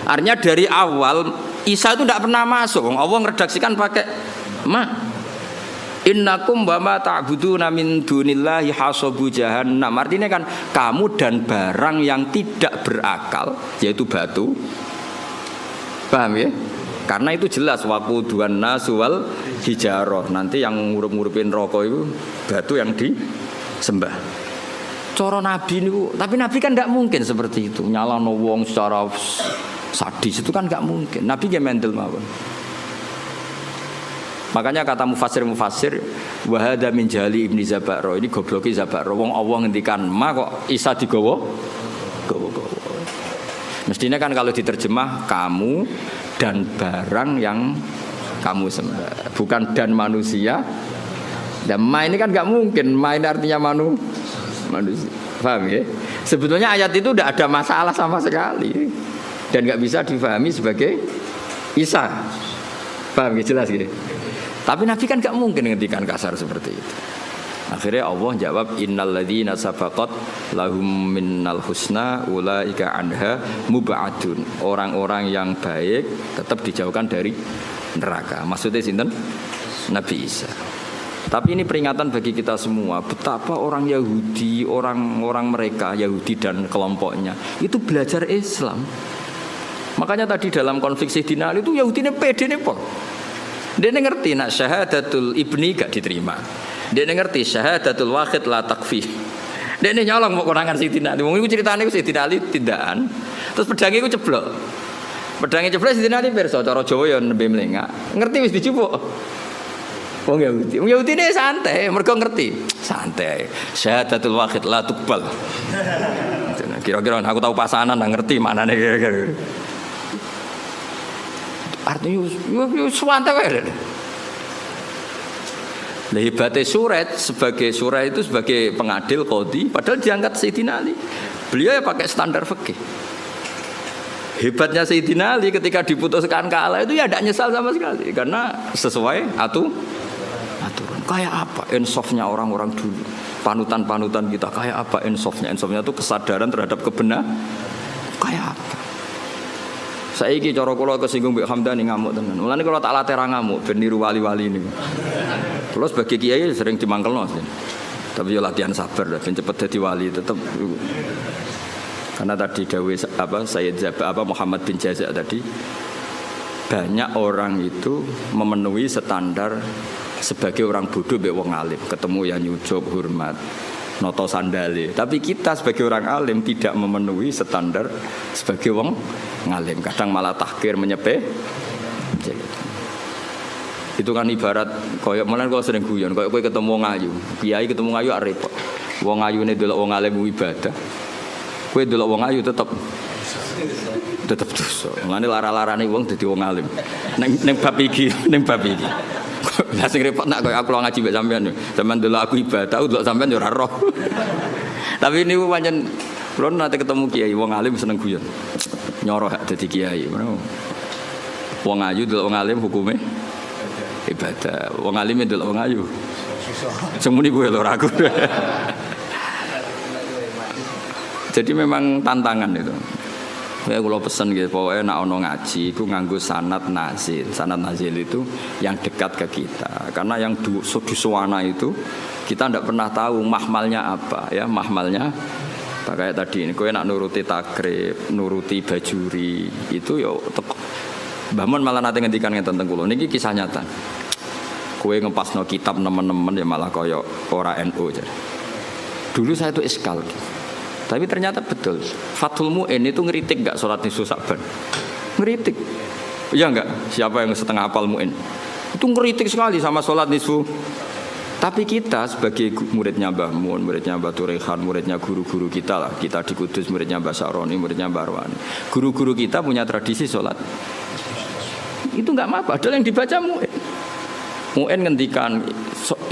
Artinya dari awal Isa itu tidak pernah masuk. Allah ngeredaksikan pakai ma. Innakum wa ma ta'buduna min dunillahi hasabu jahannam. Artinya kan kamu dan barang yang tidak berakal yaitu batu. Paham ya? Karena itu jelas waquduhan nasu wal hijarah. Nanti yang ngurup-ngurupin rokok itu batu yang disembah. Cara nabi niku, tapi nabi kan enggak mungkin seperti itu. Nyalano wong secara sadis itu kan enggak mungkin. Nabi ge mendel mawon. Makanya kata mufassir wa hadza min jali Ibnu Zabaro, ini gobloki Zabaro. Wong Allah ngendikan ma kok Isa digawa. Mestinya kan kalau diterjemah kamu dan barang yang kamu sembah, bukan dan manusia. Dan ma ini kan enggak mungkin. Ma ini artinya manusia. Paham ya? Sebetulnya ayat itu tidak ada masalah sama sekali dan enggak bisa difahami sebagai Isa. Paham ya? Jelas gitu. Tapi Nabi kan gak mungkin ngendikan kasar seperti itu. Akhirnya Allah jawab innal ladzina sabaqat lahum minnal husna ulaika anha mub'adun. Orang-orang yang baik tetap dijauhkan dari neraka. Maksudnya sinten? Nabi Isa. Tapi ini peringatan bagi kita semua betapa orang Yahudi, orang-orang mereka Yahudi dan kelompoknya itu belajar Islam. Makanya tadi dalam konflik Sayyidina Ali itu Yahudi ini pede nih pol. Dia ngerti nak syahadatul ibni gak diterima. Dia ngerti syahadatul wahid la takfi. Dia nyolong mau konangan Sayyidina Ali. Wong iku critane Sayyidina Ali tindakan. Terus pedange iku ceblok. Pedange ceblok Sayyidina Ali pirsa cara Jawa ya nembe mlengak. Ngerti wis dicupuk. Wong Yahudi. Wong Yahudi ini santai, mergo ngerti. Santai. Syahadatul wahid la tuqbal. Kira-kira aku tahu pasanan ngerti maknane kira-kira. Artinya suwante wae. Lah hebatnya Surat sebagai Surat itu sebagai pengadil qadhi padahal diangkat Sayyidina Ali. Beliau ya pakai standar fikih. Hebatnya Sayyidina Ali ketika diputuskan kalah itu ya tidak nyesal sama sekali karena sesuai aturan. Kayak apa insafnya orang-orang dulu. Panutan-panutan kita kayak apa insafnya? Insafnya itu kesadaran terhadap kebenaran. Kayak apa? Saiki cara kula kesinggung Mbak Hamdani ngamuk tenan. Mulane kula tak latih ra ngamuk ben niru wali-wali niku. Terus sebagai kiai sering dimangkelno. Tapi yo latihan sabar ben cepet dadi wali tetep. Karena tadi dawuh Sayyid Muhammad bin Jazak tadi banyak orang itu memenuhi standar sebagai orang bodoh mbek wong alim, ketemu yang nyucup hormat. Noto sandale. Tapi kita sebagai orang alim tidak memenuhi standar sebagai wong ngalim. Kadang malah tahkir menyepe. Itu kan ibarat koyo malah kalau sering guyon, koyo kowe ketemu wong ayu. Kiai ketemu ayu repot. Wong ayune delok wong alim ibadah. Kowe delok wong ayu tetep dosa. Mulane lara-larane wong dadi wong alim. Ning bab iki. Lah sing repot nak koyo aku ngaji mbek sampean. Sampeyan delok aku ibadah, delok sampean yo ora roh. Tapi niku pancen kula nate ketemu kiai wong alim seneng guyon. Nyoroh dadi kiai. Wong ayu delok wong alim hukume ibadah. Wong alim delok wong ayu. Semuni gue lho ragu. Jadi memang tantangan itu. Ya kalau pesen gitu, pokoknya nak ono ngaji, itu nganggo sanad nazil. Sanad nazil itu yang dekat ke kita. Karena yang di suwana itu kita tidak pernah tahu mahmalnya apa, ya mahmalnya. Kayak tadi ini, kowe nak nuruti takrib, nuruti bajuri, itu ya Mbah Mun malah nate ngendikan ngeten teng kula. Niki kisah nyata. Kowe ngepasno kitab nemen-nemen ya malah kaya ora NU aja. Dulu saya itu iskal. Tapi ternyata betul. Fathul Mu'in itu ngeritik enggak salat nisfu Sa'ban? Ngeritik. Iya enggak? Siapa yang setengah hafal Mu'in? Itu ngeritik sekali sama salat nisfu. Tapi kita sebagai muridnya Mbah Mun, muridnya Mbah Turehan, muridnya guru-guru kita lah. Kita di Kudus muridnya Mbah Saroni, muridnya Mbah Arwani. Guru-guru kita punya tradisi salat. Itu enggak apa-apa, padahal yang dibaca Mu'in. Mu'in ngendikan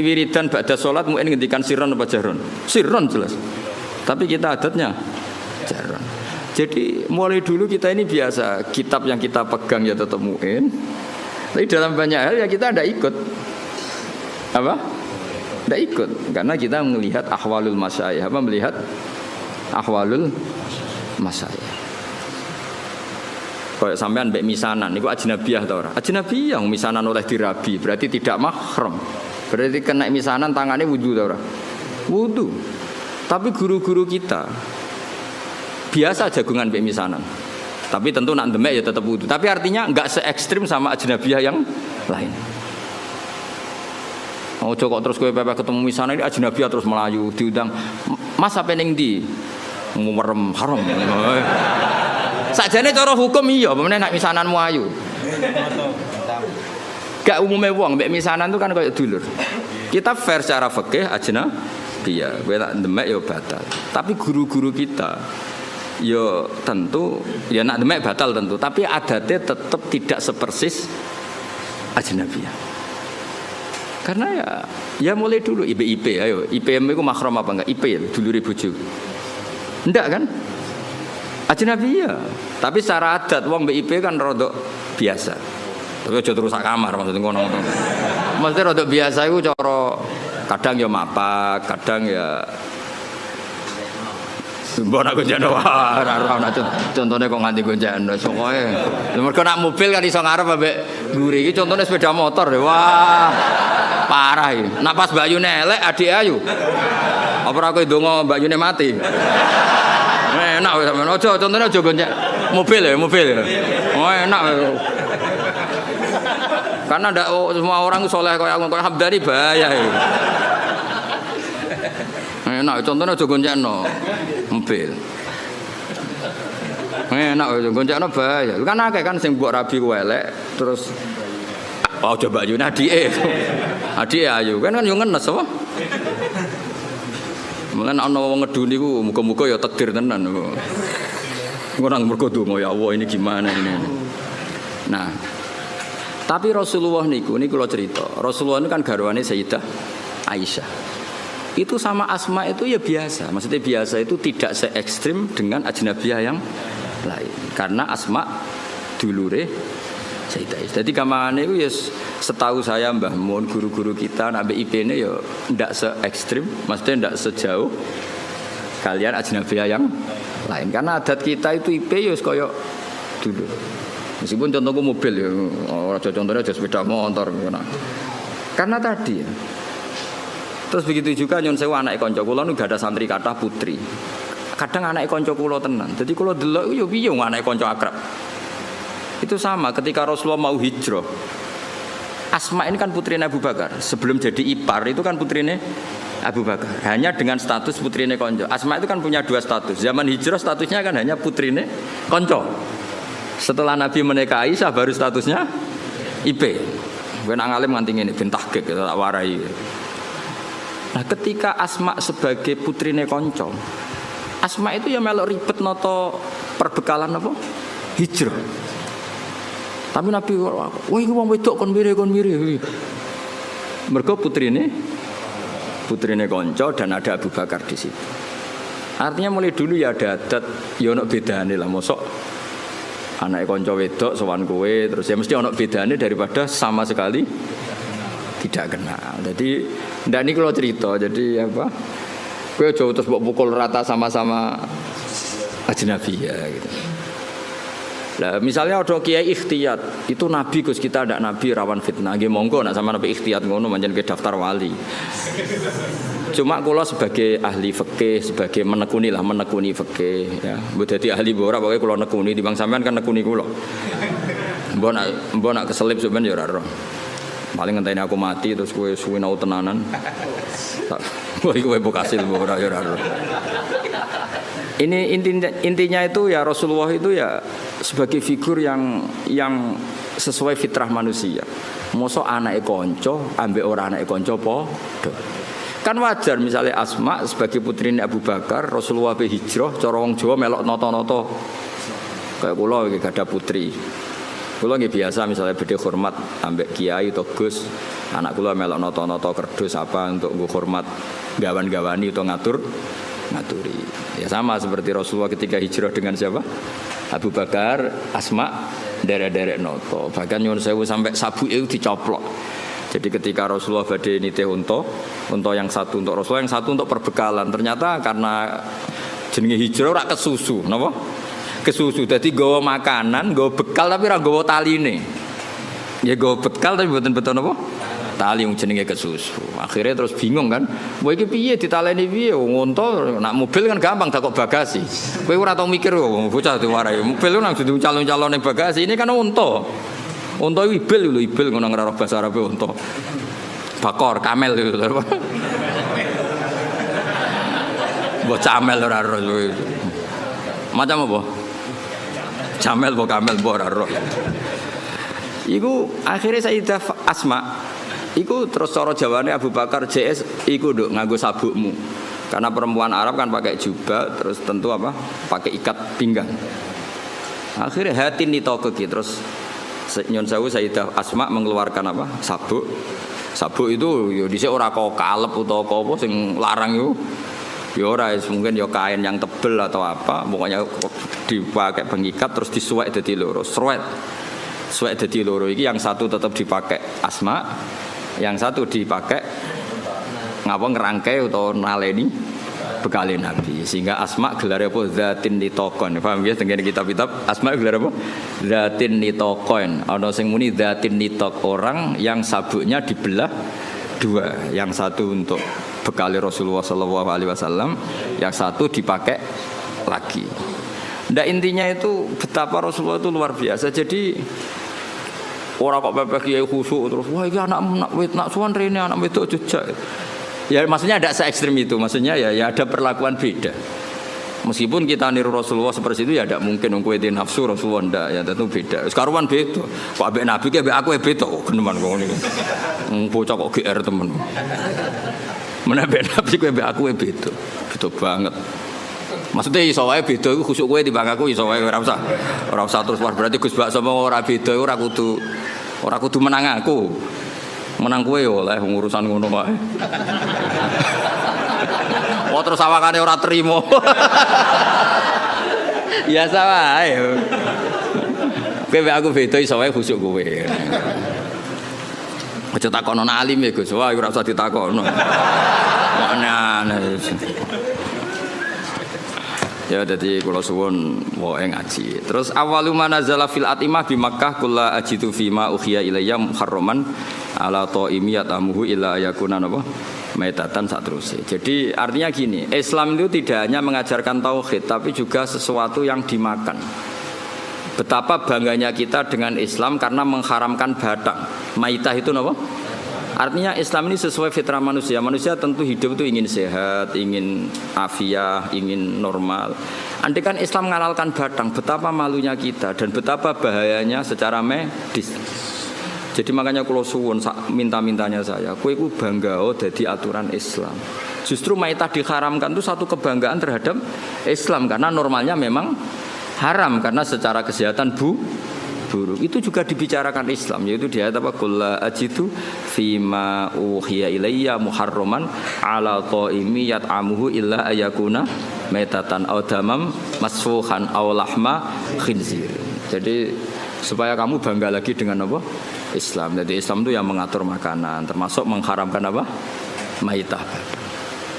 wiridan ba'da salat, Mu'in ngendikan sirron apa jahron? Sirron jelas. Tapi kita adatnya jarang. Jadi mulai dulu kita ini biasa kitab yang kita pegang ya tetap Mu'in. Tapi dalam banyak hal ya kita tidak ikut. Apa? Tidak ikut. Karena kita melihat ahwalul masyayikh. Apa melihat ahwalul masyayikh. Kayak sampean mbek misanan niku ajnabiyah ta ora? Ajnabiyah misanan oleh dirabi berarti tidak mahram. Berarti kena misanan tangannya wudu ta ora? Wudu. Tapi guru-guru kita biasa jagungan mbek misanan. Tapi tentu nak demek ya tetap wudu. Tapi artinya enggak se ekstrim sama ajnabiyah yang lain. Ojo kok terus kowe pepe ketemu misanan ini ajnabiyah terus melayu diundang. Mas apa ning ndi? Merem haram. Sakjane cara hukum iya, pemene nak misananmu ayu. Gak umume wong mbek misanan itu kan koyo dulur. Kita fair secara fikih ajnabiyah, kowe tak demek ya batal. Tapi guru-guru kita ya tentu ya nak demek batal tentu, tapi adatnya tetap tidak sepersis ajnabiyah. Karena ya mulai dulu IP ayo IPM itu mahram apa enggak? IP ya dulure bojo. Enggak kan? Ajnabiyah. Tapi secara adat wong BIP kan rodok biasa. Tapi aja terus sak kamar maksudnya ngono. Maksudnya rodok biasa iku cara kadang ya mapak, kadang ya mbok nak gonjekno ora contone kok nganti gonjekno sokoe. Mergo nak mobil kan iso ngarep ambek mburi iki contone sepeda motor. Wah. Parah iki. Nak pas Mbak Yune elek adik ayu. Apa ora kowe ndonga Mbak Yune mati? Enak wis sampean. Aja contone aja gonjek mobil ya. Oh enak. Karena ndak semua orang soleh kayak aku kayak Hamdani bahaya iki. Enak contohnya aja goncengno mobil. Enak aja goncengno bahaya. Kan akeh kan sing mbok rabi ku elek terus coba yo adike. Adike ayu kan yo ngenes apa? Mulane ana wong ngeduni ku muga-muga ya takdir tenan kok. Ngurang mergo donga ya Allah ini gimana ini. Nah, tapi Rasulullah niku kula cerita. Rasulullah ini kan garwane Sayyidah Aisyah. Itu sama Asma itu ya biasa. Maksudnya biasa itu tidak se ekstrim dengan ajnabiyah yang lain. Karena Asma dulure Sayyidah Aisyah. Jadi gampangane itu ya setahu saya Mbah Mun guru-guru kita nak IP-ne ya ndak se ekstrim, maksudnya ndak sejauh kalian ajnabiyah yang lain. Karena adat kita itu IP ya kaya dulu. Meskipun contohku mobil ya, contohnya aja sepeda motor. Karena tadi ya. Terus begitu juga nyon sewu anak kanca kula nu gak ada santri kathah putri. Kadang anak kanca kula tenan. Jadi kula delok yo piye anak kanca akrab. Itu sama ketika Rasulullah mau hijrah. Asma ini kan putrinya Abu Bakar. Sebelum jadi ipar itu kan putrinya Abu Bakar. Hanya dengan status putrinya kanca. Asma itu kan punya dua status. Zaman hijrah statusnya kan hanya putrinya kanca. Setelah Nabi menikah Aisyah baru statusnya IP. Kowe nak ngalim nganti ngene ben tahqiq tak warai. Nah, ketika Asma sebagai putrine kanca, Asma itu ya melok ribet noto perbekalan apa? Hijrah. Tapi Nabi, wah iki wong wedok kon mire. Mergo putrine kanca dan ada Abu Bakar di situ. Artinya mulai dulu ya ada adat ya ono bedane lah, mosok anake kanca wedok sowan kowe terus ya mesti ono bedane daripada sama sekali tidak kenal. Jadi ndak niki kalau cerita, jadi apa? Kowe aja terus mbok pukul rata sama-sama ajnabi ya gitu. Lah misalnya ada kiai ikhtiyat, itu nabi Gus kita ndak nabi rawan fitnah. Nggih monggo nek sama nabi ikhtiyat ngono pancen ke daftar wali. Cuma kula sebagai ahli fikih, sebagai menekuni fikih ya. Mbok dadi ahli mbok ora pokoke kula nekuni timbang sampean kan nekuni kula. Mbok nak keselip sampean ya ora roh. Paling ngenteni aku mati terus kowe suwi nau tenanan. Kowe bekasil ora ya ora. Ini intinya itu ya Rasulullah itu ya sebagai figur yang sesuai fitrah manusia. Mosok anake kanca ambek ora anake kanca padha. Kan wajar misalnya Asma sebagai putrine Abu Bakar, Rasulullah be hijrah cara wong Jawa melok nata-nata. Kayak kula iki gadah putri. Kula nggih biasa misalnya bedhe hormat ambek kiai atau Gus, anak kula melok nata-nata kerdus apa untuk nggo hormat gawan-gawani atau ngaturi. Ya sama seperti Rasulullah ketika hijrah dengan siapa? Abu Bakar, Asma, derek-derek noto. Bahkan nyuwun sewu sampai sabuke dicoplok. Jadi ketika Rasulullah badhe nitih unta yang satu untuk Rasulullah, yang satu untuk perbekalan. Ternyata karena jenenge hijrah ora kesusu, napa? Kesusu. Dadi nggawa makanan, nggawa bekal tapi ora nggawa taline. Ya nggawa bekal tapi mboten napa? Tali yang jenenge kesusu. Akhirnya terus bingung kan. Wah iki piye ditaleni piye? Unta nak mobil kan gampang takok bagasi. Kowe ora tau mikir bocah diwarai. Mobil nang dudu calon-calone bagasi. Ini kan unta. Unta ibil lho, ibil ngono ngraro bahasa Arab unta. Bakor, kamel lho. Mbok camel ora ro. Macam apa? Camel mbok kamel mbok ora ro. Iku akhirnya Sayyidah Asma iku terus cara jawane Abu Bakar JS iku nduk nganggo sabukmu. Karena perempuan Arab kan pakai jubah terus tentu apa? Pakai ikat pinggang. Akhirnya hati nitoke terus nyon sewu Sayyidah Asma mengeluarkan apa? Sabuk. Sabuk itu yo dhisik ora kok kalep utawa apa sing larang yo. Ya ora mungkin ya kain yang tebel atau apa, pokoknya dipakai pengikat terus disuwek dadi loro. Suwek dadi loro iki yang satu tetap dipakai Asma, yang satu dipakai ngapa ngerangkai atau naleni bekale Nabi. Sehingga Asma gelar apa zatin nitokon. Paham ya tengene kitab-kitab Asma gelar apa? Zatin nitokon. Ana sing muni zatin nitok, orang yang sabuknya dibelah dua, yang satu untuk bekali Rasulullah SAW, yang satu dipakai lagi. Nah intinya itu betapa Rasulullah itu luar biasa. Jadi orang kok pepeh kiai khusyuk terus wah iki anak suwan rene anak wedok jejak. Ya maksudnya ada se-ekstrem itu, maksudnya ya ada perlakuan beda. Meskipun kita niru Rasulullah seperti itu ya tidak mungkin kowe di nafsu Rasulullah ndak ya tentu beda. Sekaruan beda. Kok ambek Nabi ki ambek aku beda kok geneman kok ngene. Bocah kok GR temen. Menabe Nabi kowe mbek aku beda. Beda banget. Maksudnya iso wae beda iku khusuk kowe timbang aku iso wae ora usah terus berarti Gus Bak sama ora beda ora kudu menang aku. Menang kowe oleh urusan ngono wae. Oh terus awakane ora trimo. Biasa wae. Kowe mbek aku beda iso wae khusuk kowe. Aja takono alim ya Gus, wah ora usah ditakono. Aneh-aneh. Ya dadi kula suwun wae ngaji. Terus awalu manazala fil atimah bi Makkah kula ajitu fima ukhiya ilayya muharraman ala taimiyat amuhu illa yakuna napa maitatan saterusé. Jadi artinya gini, Islam itu tidak hanya mengajarkan tauhid tapi juga sesuatu yang dimakan. Betapa bangganya kita dengan Islam karena mengharamkan batang. Maitah itu apa? Artinya Islam ini sesuai fitrah manusia. Manusia tentu hidup itu ingin sehat, ingin afiah, ingin normal. Andai kan Islam menghalalkan batang, betapa malunya kita dan betapa bahayanya secara medis. Jadi makanya kalau suwun minta-mintanya saya, kowe iku bangga dadi aturan Islam. Justru maitah diharamkan itu satu kebanggaan terhadap Islam karena normalnya memang haram karena secara kesehatan buruk. Itu juga dibicarakan Islam, yaitu di ayat apa? Qul la ajidu fima uhiya ilayya muharraman ala qaimi yat'amuhu illa ayakuna maitatan aw damam masfuhan aw lahma khinzir. Jadi supaya kamu bangga lagi dengan apa? Islam. Jadi Islam itu yang mengatur makanan, termasuk mengharamkan apa? Maitah.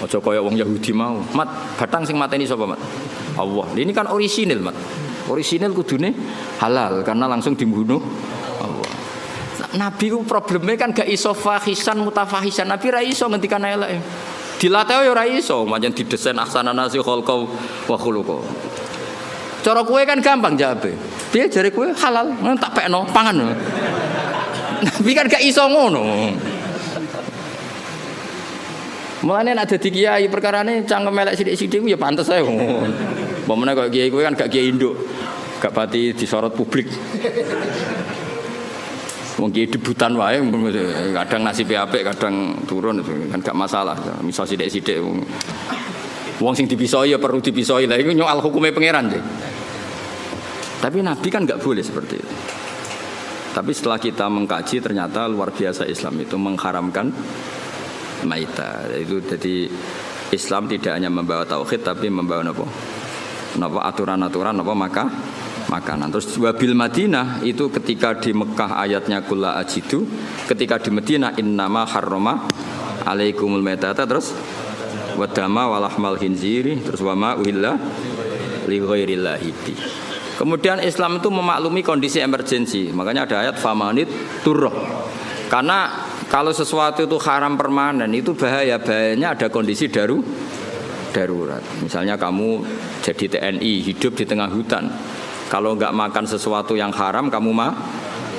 Ojo kaya wong Yahudi mau. Mat, batang sing mateni sapa, Mat? Allah. Ini kan orisinil, Mat. Orisinil kudune halal karena langsung dibunuh Allah. Nabi ku problemnya kan gak iso fahisan mutafahisan. Nabi ra iso ngendikan elek. Dilatih ya ora iso, pancen didesain ahsanana si khalqa wa khuluqa. Cara kowe kan gampang jawabe. Piye jare kowe halal, tak pekno pangan. Nabi kan gak iso ngono. Mulane nek dadi kiai perkarane cangkem elek sithik-sithik ya pantes ae. Mbok meneh kok kiai kowe kan gak kiai induk. Gak pati disorot publik. Wong kiai debutan wae kadang nasibnya apik, kadang turun kan gak masalah. Misal sithik-sithik wong sing dipisoi ya perlu dipisoi. Lah iku nyoal hukume pangeran sih. Tapi Nabi kan gak boleh seperti itu. Tapi setelah kita mengkaji ternyata luar biasa Islam itu mengharamkan maitah. Itu jadi Islam tidak hanya membawa tauhid tapi membawa apa aturan-aturan apa makanan. Terus wabil Madinah itu ketika di Mekah ayatnya kulla ajidu, ketika di Madinah innama harrama alaikumul maitata, terus wadama walahmal khinziri, terus wama uhilla li ghairillahi bi. Kemudian Islam itu memaklumi kondisi emergensi. Makanya ada ayat famanit turroh. Karena kalau sesuatu itu haram permanen itu bahayanya ada kondisi darurat. Misalnya kamu jadi TNI hidup di tengah hutan. Kalau nggak makan sesuatu yang haram kamu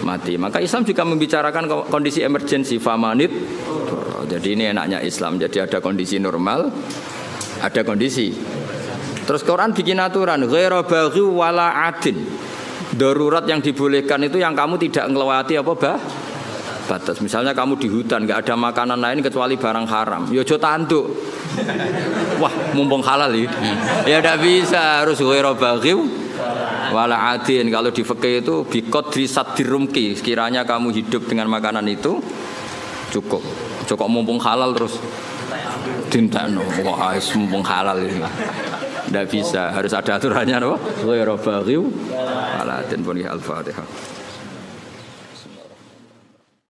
mati. Maka Islam juga membicarakan kondisi emergensi famanit turroh. Jadi ini enaknya Islam. Jadi ada kondisi normal, ada kondisi. Terus Quran bikin aturan ghairu baghi wala adin. Darurat yang dibolehkan itu yang kamu tidak ngelewati apa batas. Misalnya kamu di hutan enggak ada makanan lain kecuali barang haram. Ya aja tanduk. Wah, mumpung halal ya enggak bisa, harus ghairu baghi wala adin. Kalau di fikih itu biqadri sadirumki. Sekiranya kamu hidup dengan makanan itu cukup mumpung halal terus dintakno. Wah, mumpung halal ini. Tidak bisa, harus ada aturannya, no? Ghairu baghi wala adin. Al-Fatihah.